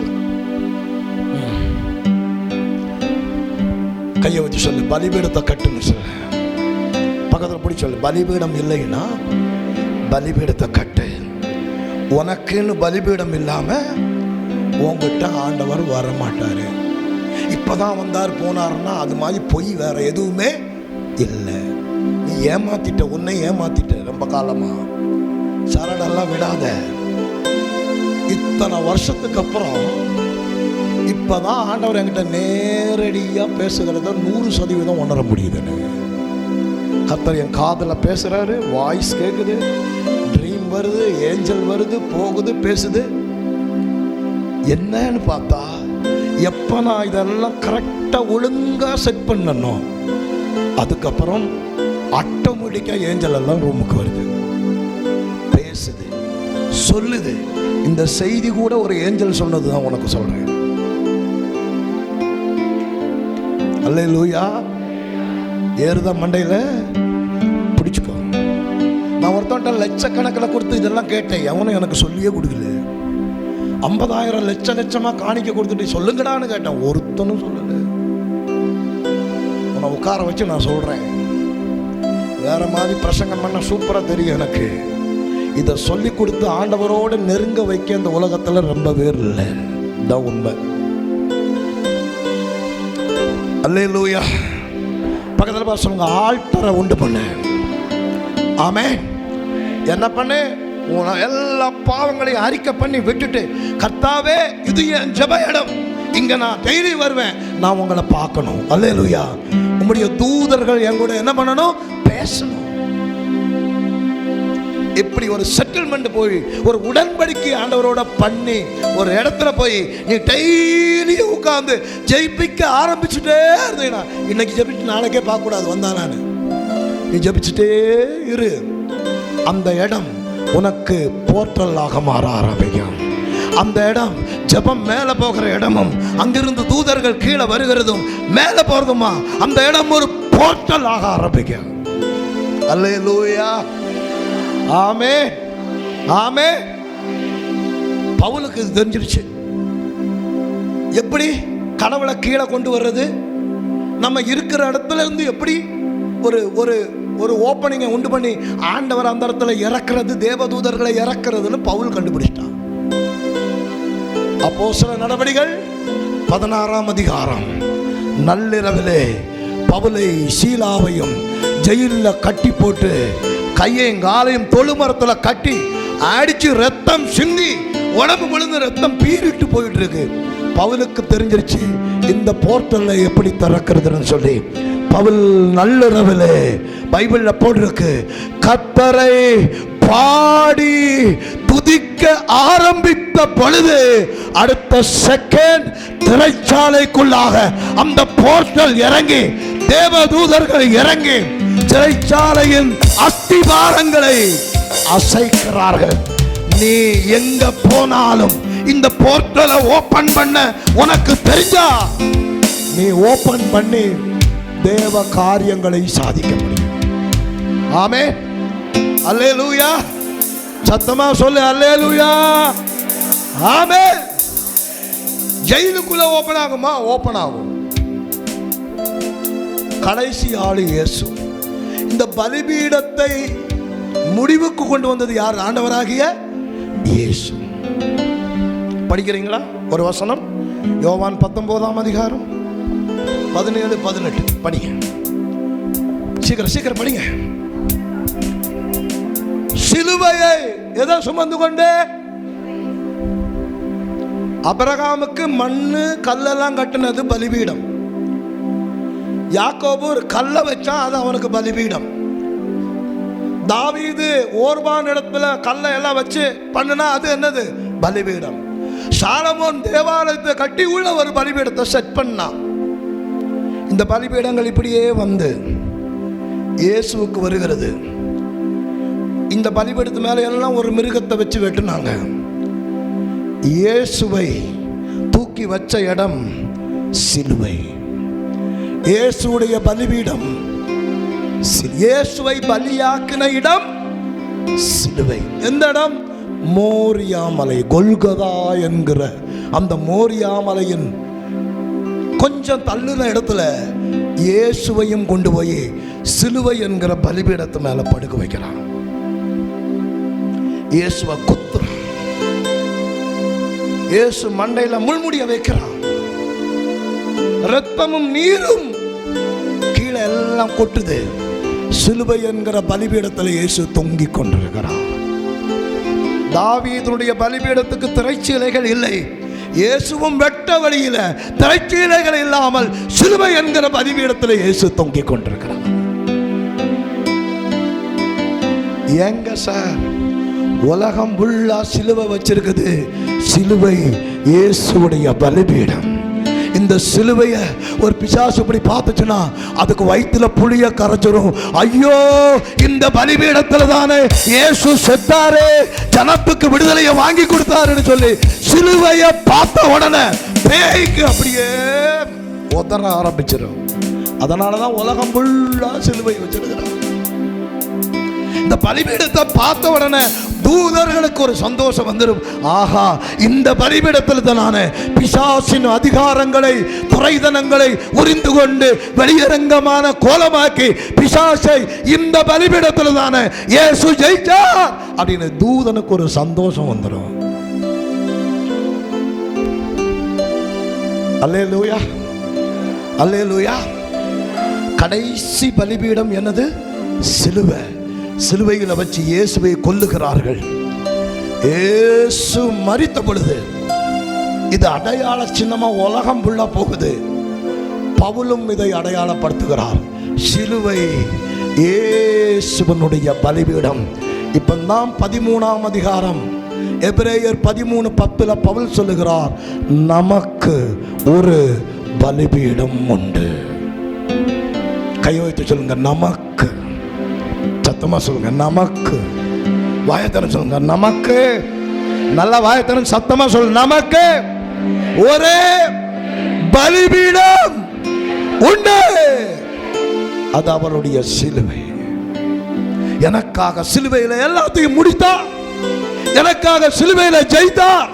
கையை வச்சு சொல்லு, பலிபீடத்தை கட்டுன்னு சொல்லு. பக்கத்தில் பிடி சொல்லு, பலிபீடம் இல்லைன்னா பலிபீடத்தை கட்டு. உனக்குன்னு பலிபீடம் இல்லாம உங்ககிட்ட ஆண்டவர் வர மாட்டாரு. இப்பதான் வந்தார் போனாருன்னா அது மாதிரி பொய் வேற எதுவுமே இல்லை. நீ ஏமாத்திட்ட, உன்னை ஏமாத்திட்ட ரொம்ப காலமா. சரடெல்லாம் விடாத. இத்தனை வருஷத்துக்கு அப்புறம் இப்பதான் ஆண்டவர் என்கிட்ட நேரடியா பேசுகிறத 100% உணர முடியுது. கர்த்தர் என் காதுல பேசுறாரு, வாய்ஸ் கேக்குது, ட்ரீம் வருது, ஏஞ்சல் வருது, போகுது, பேசுது. என்னன்னு பார்த்தா எப்ப நான் இதெல்லாம் கரெக்டா ஒழுங்கா செட் பண்ணணும், அதுக்கப்புறம் ஆட்டோமேட்டிக்கா ஏஞ்சல் எல்லாம் ரூமுக்கு வருது, பேசுது, சொல்லுது. இந்த செய்தி கூட ஒரு ஏஞ்சல் சொன்னதுதான் உனக்கு சொல்றேன். அல்லேலூயா. ஏறுதா மண்டையில பிடிச்சுக்கோ. நான் ஒருத்தன்ட்ட லட்சக்கணக்கில் கொடுத்து இதெல்லாம் கேட்டேன், எவனும் எனக்கு சொல்லியே கொடுக்கல. 50,000 லட்சமா காணிக்க கொடுத்துட்டு சொல்லுங்கடான்னு கேட்டேன், ஒருத்தனும் சொல்லல. உன்னை உட்கார வச்சு நான் சொல்றேன், வேற மாதிரி பிரசங்கம் பண்ண சூப்பரா தெரியும் எனக்கு. இதை சொல்லி கொடுத்து ஆண்டவரோடு நெருங்க வைக்க இந்த உலகத்துல ரொம்ப பேர் இல்லை. இதான் உண்மை. அல்லேலூயா. பக்கத்தில் பார்த்து சொல்லுங்க, ஆல்டரை உண்டு பண்ணு. ஆமென். என்ன பண்ணு? எல்லா பாவங்களையும் அறிக்கை பண்ணி விட்டுட்டு, கர்த்தாவே இது என் ஜெப இடம், இங்க நான் டெய்லி வருவேன், நான் உங்களை பார்க்கணும். அல்லேலூயா. உங்களுடைய தூதர்கள் என் கூட என்ன பண்ணணும்? பேசணும். இப்படி ஒரு செட்டில்மெண்ட் போய் ஒரு உடன்படிக்கை ஆண்டவரோட பண்ணி ஒரு இடத்துல போய் நீ டெய்லி உட்கார்ந்து ஜெயிப்பிக்க ஆரம்பிச்சுட்டே இருந்தீங்கன்னா, இன்னைக்கு ஜெபிச்சு நாளைக்கே பார்க்க கூடாது, வந்தா நான் நீ ஜெபிச்சுட்டே இரு. அந்த இடம் உனக்கு போர்ட்டலாக மாற ஆரம்பிக்கும். அந்த இடம் ஜெபம் மேல போகிற இடமும், அங்கிருந்து தூதர்கள் கீழே வருகிறதும் மேல போறதுமா, அந்த இடம் ஒரு போர்ட்டல் ஆக ஆரம்பிக்கும். அல்லேலூயா. ஆமே ஆமே. பவுலுக்கு தெரிஞ்சிருச்சு எப்படி கடவுளை கீழே கொண்டு வர்றது, நம்ம இருக்கிற இடத்துல இருந்து எப்படி ஒரு ஒரு ஒரு ஓப்பனிங்கை உண்டு பண்ணி ஆண்டவர் அந்த இடத்துல இறக்குறது, தேவதூதர்களை இறக்குறதுன்னு பவுல் கண்டுபிடிச்சிட்டான். அப்போஸ்தலர் நடவடிக்கைகள் 16ஆம் அதிகாரம். நள்ளிரவிலே பவுலை சீலாவையும் ஜெயிலில் கட்டி போட்டு கையையும் காலையும் தொழுமரத்தில் கட்டி அடிச்சு ரத்தம் சிந்தி உடம்பு முழுந்து ரத்தம் பீறிட்டு போயிட்டு இருக்கு. பவுலுக்கு தெரிஞ்சிருச்சு இந்த போர்ட்டல்ல எப்படி திறக்கிறதுன்னு சொல்லி. பவுல் நள்ளிரவிலே பைபிள்ல போட்டிருக்கு, கர்த்தரை பாடி துதிக்க ஆரம்பித்த பொழுது அடுத்த செகண்ட் திரைச்சாலைக்குள்ளாக அந்த போர்ட்டல் இறங்கி தேவதூதர்கள் இறங்கி சிறைச்சாலையின் அஸ்திபாரங்களை அசைக்கிறார்கள். நீ எங்க போனாலும் இந்த போர்ட்டலை ஓபன் பண்ண உனக்கு தெரிஞ்சா நீ ஓபன் பண்ணி தேவ காரியங்களை சாதிக்க முடியும். ஆமென். அல்லேலூயா. சத்தமா சொல்லு அல்லேலூயா. ஆமென். ஜெயிலுக்குள்ள ஓபன் ஆகுமா? ஓபன் ஆகும். கடைசி ஆளு இயேசு. இந்த பலிபீடத்தை முடிவுக்கு கொண்டு வந்தது யார்? ஆண்டவராகிய இயேசு. படிக்கிறீங்களா ஒரு வசனம்? யோவான் 19ஆம் அதிகாரம் 17-18 படிங்க. சீக்கிரம் சீக்கிரம் படிங்க. சிலுவையை எதை சுமந்து கொண்டு? ஆபிரகாமுக்கு மண்ணு கல்லெல்லாம் கட்டினது பலிபீடம். யாக்கோபு ஒரு கல்லை வச்சா அது அவனுக்கு பலிபீடம். தாவீது ஓர்பான் இடத்துல கல்லை எல்லாம் வச்சு பண்ணுனா அது என்னது? பலிபீடம். சாலமோன் தேவாலயத்தை கட்டி உள்ள ஒரு பலிபீடத்தை செட் பண்ணா. இந்த பலிபீடங்கள் இப்படியே வந்து இயேசுவுக்கு வருகிறது. இந்த பலிபீடத்து மேல எல்லாம் ஒரு மிருகத்தை வச்சு வெட்டினாங்க. இயேசுவை தூக்கி வச்ச இடம் சிலுவை. இயேசுடைய பலிபீடம், இயேசுவை பலியாக்கின இடம் சிலுவை. எந்த இடம்? மோரியா மலை, கொல்கதா என்கிற அந்த மோரியா மலையின் கொஞ்சம் தள்ளுன இடத்துல இயேசுவையும் கொண்டு போய் சிலுவை என்கிற பலிபீடத்து மேல படுக்க வைக்கிறான். இயேசுவை குத்துறான். இயேசு மண்டையில முள்முடிய வைக்கிறான். ரத்தமும் நீரும் கீழே எல்லாம் கொட்டுது. சிலுவை என்கிற பலிபீடத்தில் இயேசு தொங்கிக் கொண்டிருக்கிறார். தாவீதுடைய பலிபீடத்துக்கு திரைச்சீலைகள் இல்லை. இயேசுவும் வெட்ட வழியில திரைச்சீலைகள் இல்லாமல் சிலுவை என்கிற பலிபீடத்தில் இயேசு தொங்கிக் கொண்டிருக்கிறார். எங்க சார் உலகம் ஃபுல்லா சிலுவை வச்சிருக்குது. சிலுவை இயேசுடைய பலிபீடம். இந்த சிலுவையை ஒரு பிசாசு இப்படி பார்த்துச்சுன்னா அதுக்கு வயிற்றுல புளிய கரைச்சிரும். ஐயோ, இந்த பலிபீடத்துல தானே இயேசு செத்தாரு, ஜனத்துக்கு விடுதலையை வாங்கி கொடுத்தாருன்னு சொல்லி சிலுவையை பார்த்த உடனே பேய்க்கு அப்படியே உதற ஆரம்பிச்சிடும். அதனாலதான் உலகம் ஃபுல்லா சிலுவை வச்சிருக்கிறார். இந்த பலிபீடத்தை பார்த்த உடனே தூதர்களுக்கு ஒரு சந்தோஷம் வந்துடும். ஆஹா, இந்த பலிபீடத்தில் தானே பிசாசின் அதிகாரங்களை துரைதனங்களை உரிந்து கொண்டு வெளியரங்கமான கோலமாக்கி பிசாசை இந்த பலிபீடத்தில் தானே இயேசு ஜெயிச்சார் அப்படின்னு தூதனுக்கு ஒரு சந்தோஷம் வந்துடும். அல்லேலூயா, அல்லேலூயா. கடைசி பலிபீடம் என்னது? சிலுவை. சிலுவையில வச்சு இயேசுவை கொல்லுகிறார்கள். இயேசு மரித்த பொழுது இது அடையாள சின்னமா உலகம் ஃபுல்லா போகுது. பவுலும் இதை அடையாளப்படுத்துகிறார். சிலுவை இயேசுவனுடைய பலிபீடம். இப்ப நாம் 13ஆம் அதிகாரம் எபிரேயர் 13:10 பவுல் சொல்லுகிறார், நமக்கு ஒரு பலிபீடம் உண்டு. கை வைத்து சொல்லுங்க, நமக்கு. சத்தமா சொல்லுங்க, நமக்கு. வாயத்தரம் சொல்லுங்க, நமக்கு. நல்ல வாயத்தரம் சத்தமா சொல்லுங்க, நமக்கு ஒரே பலிபீடம் உண்டு. அது அவருடைய சிலுவை. எனக்காக சிலுவையில எல்லாத்தையும் முடித்தார். எனக்காக சிலுவையில ஜெயித்தார்.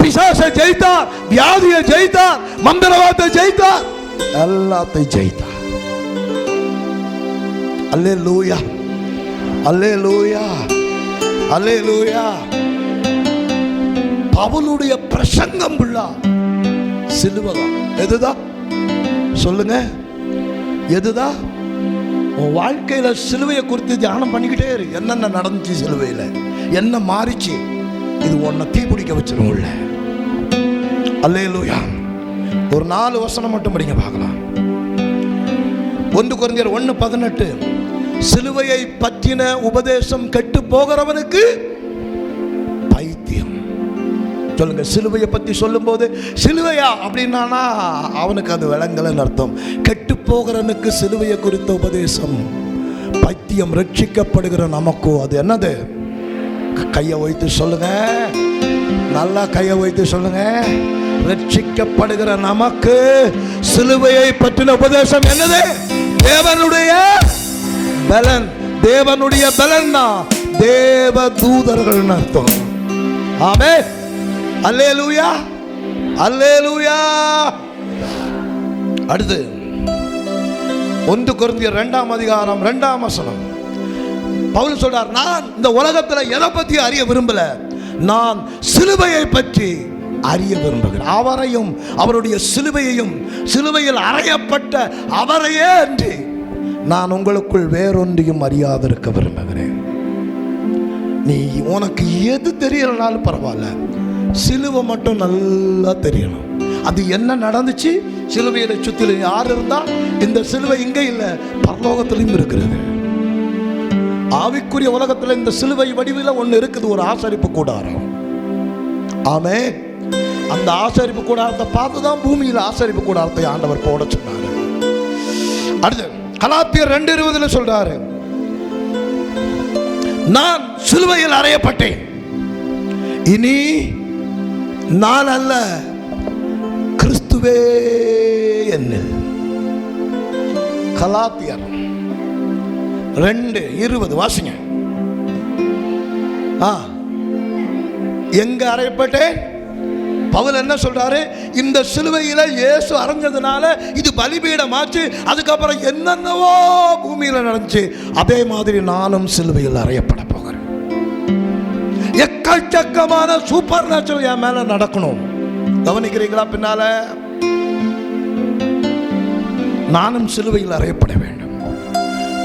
பிசாசை ஜெயித்தார், வியாதியை ஜெயித்தார், மந்திரவாதத்தை ஜெயித்தார், எல்லாத்தையும் ஜெயித்தார். அல்லேலூயா, அல்லேலூயா, அல்லேலூயா. பவுலுடைய பிரசங்கம் ஃபுல்லா சிலுவைதான். எதுதான் சொல்லுங்க, எதுதான்? உன் வாழ்க்கையில சிலுவையை குறித்து தியானம் பண்ணிக்கிட்டே இரு. என்னென்ன நடந்துச்சு சிலுவையில, என்ன மாறிச்சு, இது உன்னை தீப்பிடிக்க வச்சிரும் உள்ள. அல்லேலூயா. ஒரு 4 வசனம் மட்டும் படிங்க பார்க்கலாம். 1 கொரிந்தியர் 1:18. சிலுவையை பற்றின உபதேசம் கெட்டு போகிறவனுக்கு பைத்தியம். சொல்லுங்க, சிலுவையை பற்றி சொல்லும் போது சிலுவையா அப்படின்னா அவனுக்கு அது விளங்கலன்னு அர்த்தம். கெட்டு போகிறவனுக்கு சிலுவையை குறித்த உபதேசம் பைத்தியம். ரட்சிக்கப்படுகிற நமக்கோ அது என்னது? கையை வைத்து சொல்லுங்க, நல்லா கையை வைத்து சொல்லுங்க. ரட்சிக்கப்படுகிற நமக்கு சிலுவையை பற்றின உபதேசம் என்னது? தேவனுடைய பலன். தேவனுடைய பலன் தான் தேவ தூதர்கள் அர்த்தம். ஆமென், அல்லேலூயா, அல்லேலூயா. அடுத்து 1 கொரிந்தியர் 2ஆம் அதிகாரம் 2ஆம் வசனம். பவுல் சொல்றார், நான் இந்த உலகத்துல எதை பத்தி அறிய விரும்பல, நான் சிலுவையை பற்றி அறிய விரும்புகிறேன். அவரையும் அவருடைய சிலுவையையும் சிலுவையில் அறையப்பட்ட அவரையே அன்றி நான் உங்களுக்குள் வேறொன்றையும் அறியாதிருக்க விரும்புகிறேன். நீ உனக்கு எது தெரியலனாலும் பரவாயில்ல, சிலுவை மட்டும் நல்லா தெரியணும். அது என்ன நடந்துச்சு, சிலுவையில சுத்திலும் யார் இருந்தா, இந்த சிலுவை இங்கே இல்லை, பரலோகத்திலும் இருக்கிறது. ஆவிக்குரிய உலகத்தில் இந்த சிலுவை வடிவில் ஒன்று இருக்குது, ஒரு ஆசரிப்பு கூடாரம். ஆமென். அந்த ஆசரிப்பு கூடாரத்தை பார்த்து தான் பூமியில் ஆசரிப்பு கூடாரத்தை ஆண்டவர் போட சொன்னார். அடுத்து கலாத்தியர் 2:20 சொல்றாரு, நான் சிலுவையில் அறையப்பட்டேன், இனி நான் அல்ல, கிறிஸ்துவே என்னில். கலாத்தியர் 2:20 வாசிங்க. எங்க அறையப்பட்டேன்? பவுல் என்ன சொல்றாரு, இந்த சிலுவையில இயேசு அறைஞ்சதுனால இது பலிபீடமாச்சு. அதுக்கப்புறம் என்னென்னவோ பூமியில நடந்துச்சு, அதே மாதிரி நானும் சிலுவையில் அறையப்பட போகிறேன். எக்கச்சக்கமான சூப்பர் நேச்சுரல் என் மேல நடக்கணும். கவனிக்கிறீங்களா? பின்னால நானும் சிலுவையில் அறையப்பட வேண்டும்.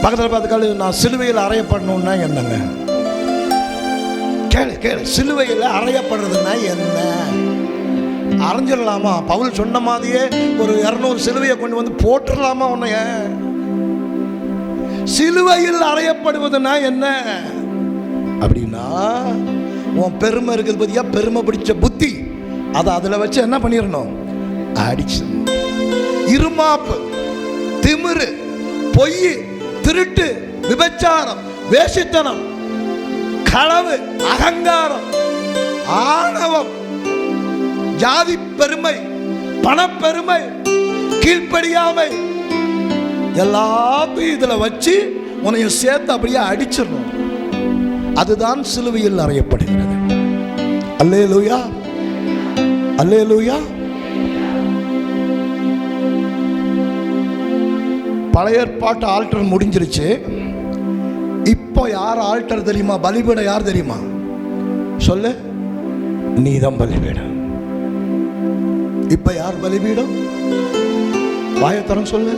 பக்கத்தில் பார்த்துக்கால, நான் சிலுவையில் அறையப்படணும்னா என்னங்க? கேளு கேளு, சிலுவையில் அறையப்படுறதுன்னா என்ன? அரைஞ்சிடலாமா? பவுல் சொன்ன மாதிரியே ஒரு 200 சிலுவையை கொண்டு வந்து போட்டுடலாமா உன்னைய? சிலுவையில் அறையப்படுவதுன்னா என்ன அப்படின்னா, உன் பெருமை இருக்குது பத்தியா, பெருமை பிடிச்ச புத்தி, அதை அதில் வச்சு என்ன பண்ணிடணும்? அடிச்சு. இருமாப்பு, திமிரு, பொய், திருட்டு, விபச்சாரம், வேசித்தனம், களவு, அகங்காரம், ஆணவம், ஜாதி பெருமை, பணப்பெருமை, கீழ்ப்படியாமை எல்லாத்தையும் இதுல வச்சு உன்னைய சேர்த்து அப்படியே அடிச்சிடணும். அதுதான் சிலுவையில் அறையப்படுகிறது. அல்லேலூயா, அல்லேலூயா. பழைய ஏற்பாட்டு ஆல்டர் முடிஞ்சிருச்சு. இப்போ யார் ஆல்டர் தெரியுமா? பலிபீடம் யார் தெரியுமா? சொல்லு. நீதான் பலிபீடம். இப்ப யார் பலிபீடம்? வாயத்தரம் சொல்லு,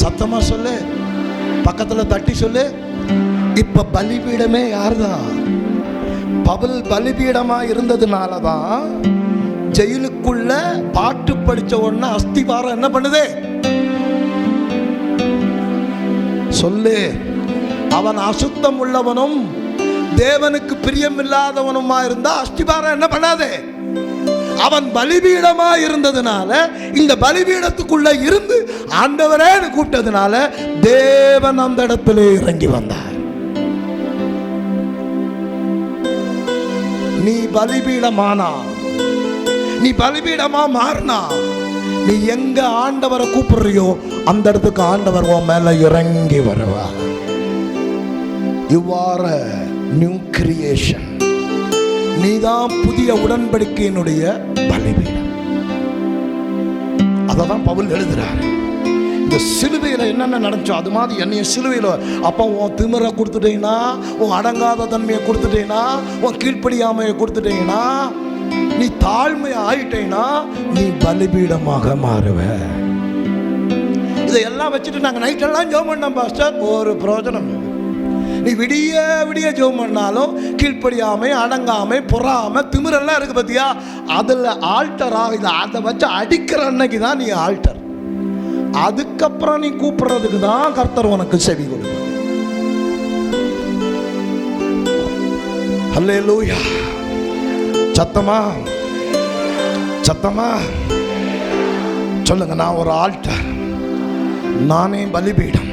சத்தமா சொல்லு, பக்கத்துல தட்டி சொல்லு. இப்ப பலிபீடமே யார்தான்? பவுல் பலிபீடமா இருந்ததுனாலதான் ஜெயிலுக்குள்ள பாட்டு படிச்ச உடனே அஸ்திவாரம் என்ன பண்ணுது? சொல்லு. அவன் அசுத்தம் உள்ளவனும் தேவனுக்கு பிரியமில்லாதவனுமா இருந்தா அஸ்திவாரம் என்ன பண்ணாது? அவன் பலிபீடமா இருந்ததுனால, இந்த பலிபீடத்துக்குள்ள இருந்து ஆண்டவரே கூப்பிட்டதுனால தேவன் அந்த இடத்துல இறங்கி வந்தார். நீ பலிபீடமானா, நீ பலிபீடமா மாறினா, நீ எங்க ஆண்டவரை கூப்பிடுறியோ அந்த இடத்துக்கு ஆண்டவர் உன் மேல இறங்கி வருவா. You are a new creation. நீதான் புதிய உடன்படிக்கையினுடைய பலிபீடம். அததான் பவுல் எழுதுறாரு. இந்த சிலுவையில் என்னென்ன நடந்துச்சோ அது மாதிரி என்னைய சிலுவையில், அப்போ உன் திமிரை கொடுத்துட்டீங்கன்னா, உன் அடங்காத தன்மையை கொடுத்துட்டீங்கன்னா, உன் கீழ்ப்படியாமையை கொடுத்துட்டீங்கன்னா, நீ தாழ்மை ஆயிட்டேன்னா நீ பலிபீடமாக மாறுவ. இதையெல்லாம் வச்சுட்டு நாங்கள் நைட்டெல்லாம் ஜெபம் பண்ணோம் பாஸ்டர், ஒரு பிரயோஜனம் இல்லை. நீ விடிய விடிய ஜெபம் பண்ணாலும் கீழ்ப்படியாமை, அடங்காமை, பொறாமை, திமிரெல்லாம் இருக்கு பத்தியா, அதில் ஆல்டராக இல்லை. அதை வச்சு அடிக்கிற அன்னைக்கு தான் நீ ஆல்டர். அதுக்கப்புறம் நீ கூப்பிடுறதுக்கு தான் கர்த்தர் உனக்கு செவி கொடுப்பார். அல்லேலூயா. சத்தமா சத்தமா சொல்லுங்க. நான் ஒரு ஆல்டர், நானே பலிபீடம்.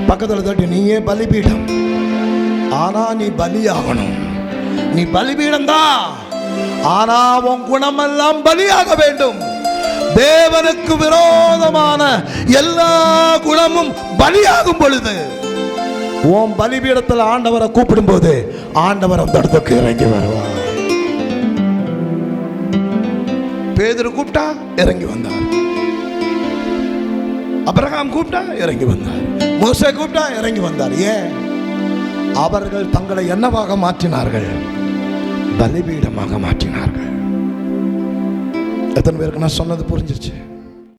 பக்கத்தில் தட்டி, நீயே பலிபீடம். ஆனா நீ பலியாகணும். நீ பலிபீடம் தான், ஆனா உன் குணமெல்லாம் பலியாக வேண்டும். தேவனுக்கு விரோதமான எல்லா குணமும் பலியாகும் பொழுது உன் பலிபீடத்தில் ஆண்டவரை கூப்பிடும் போது ஆண்டவர் அந்த இடத்துக்கு இறங்கி வருவார். பேதுரு கூப்பிட்டா இறங்கி வந்தார், அபிரகாம் கூப்பிட்டா இறங்கி வந்தார், மோசே கூப்பிட்டா இறங்கி வந்தார். ஏன்? அவர்கள் தங்களை என்னவாக மாற்றினார்கள்? பலிபீடமாக மாற்றினார்கள். எத்தனை பேருக்கு நான் சொன்னது புரிஞ்சிருச்சு?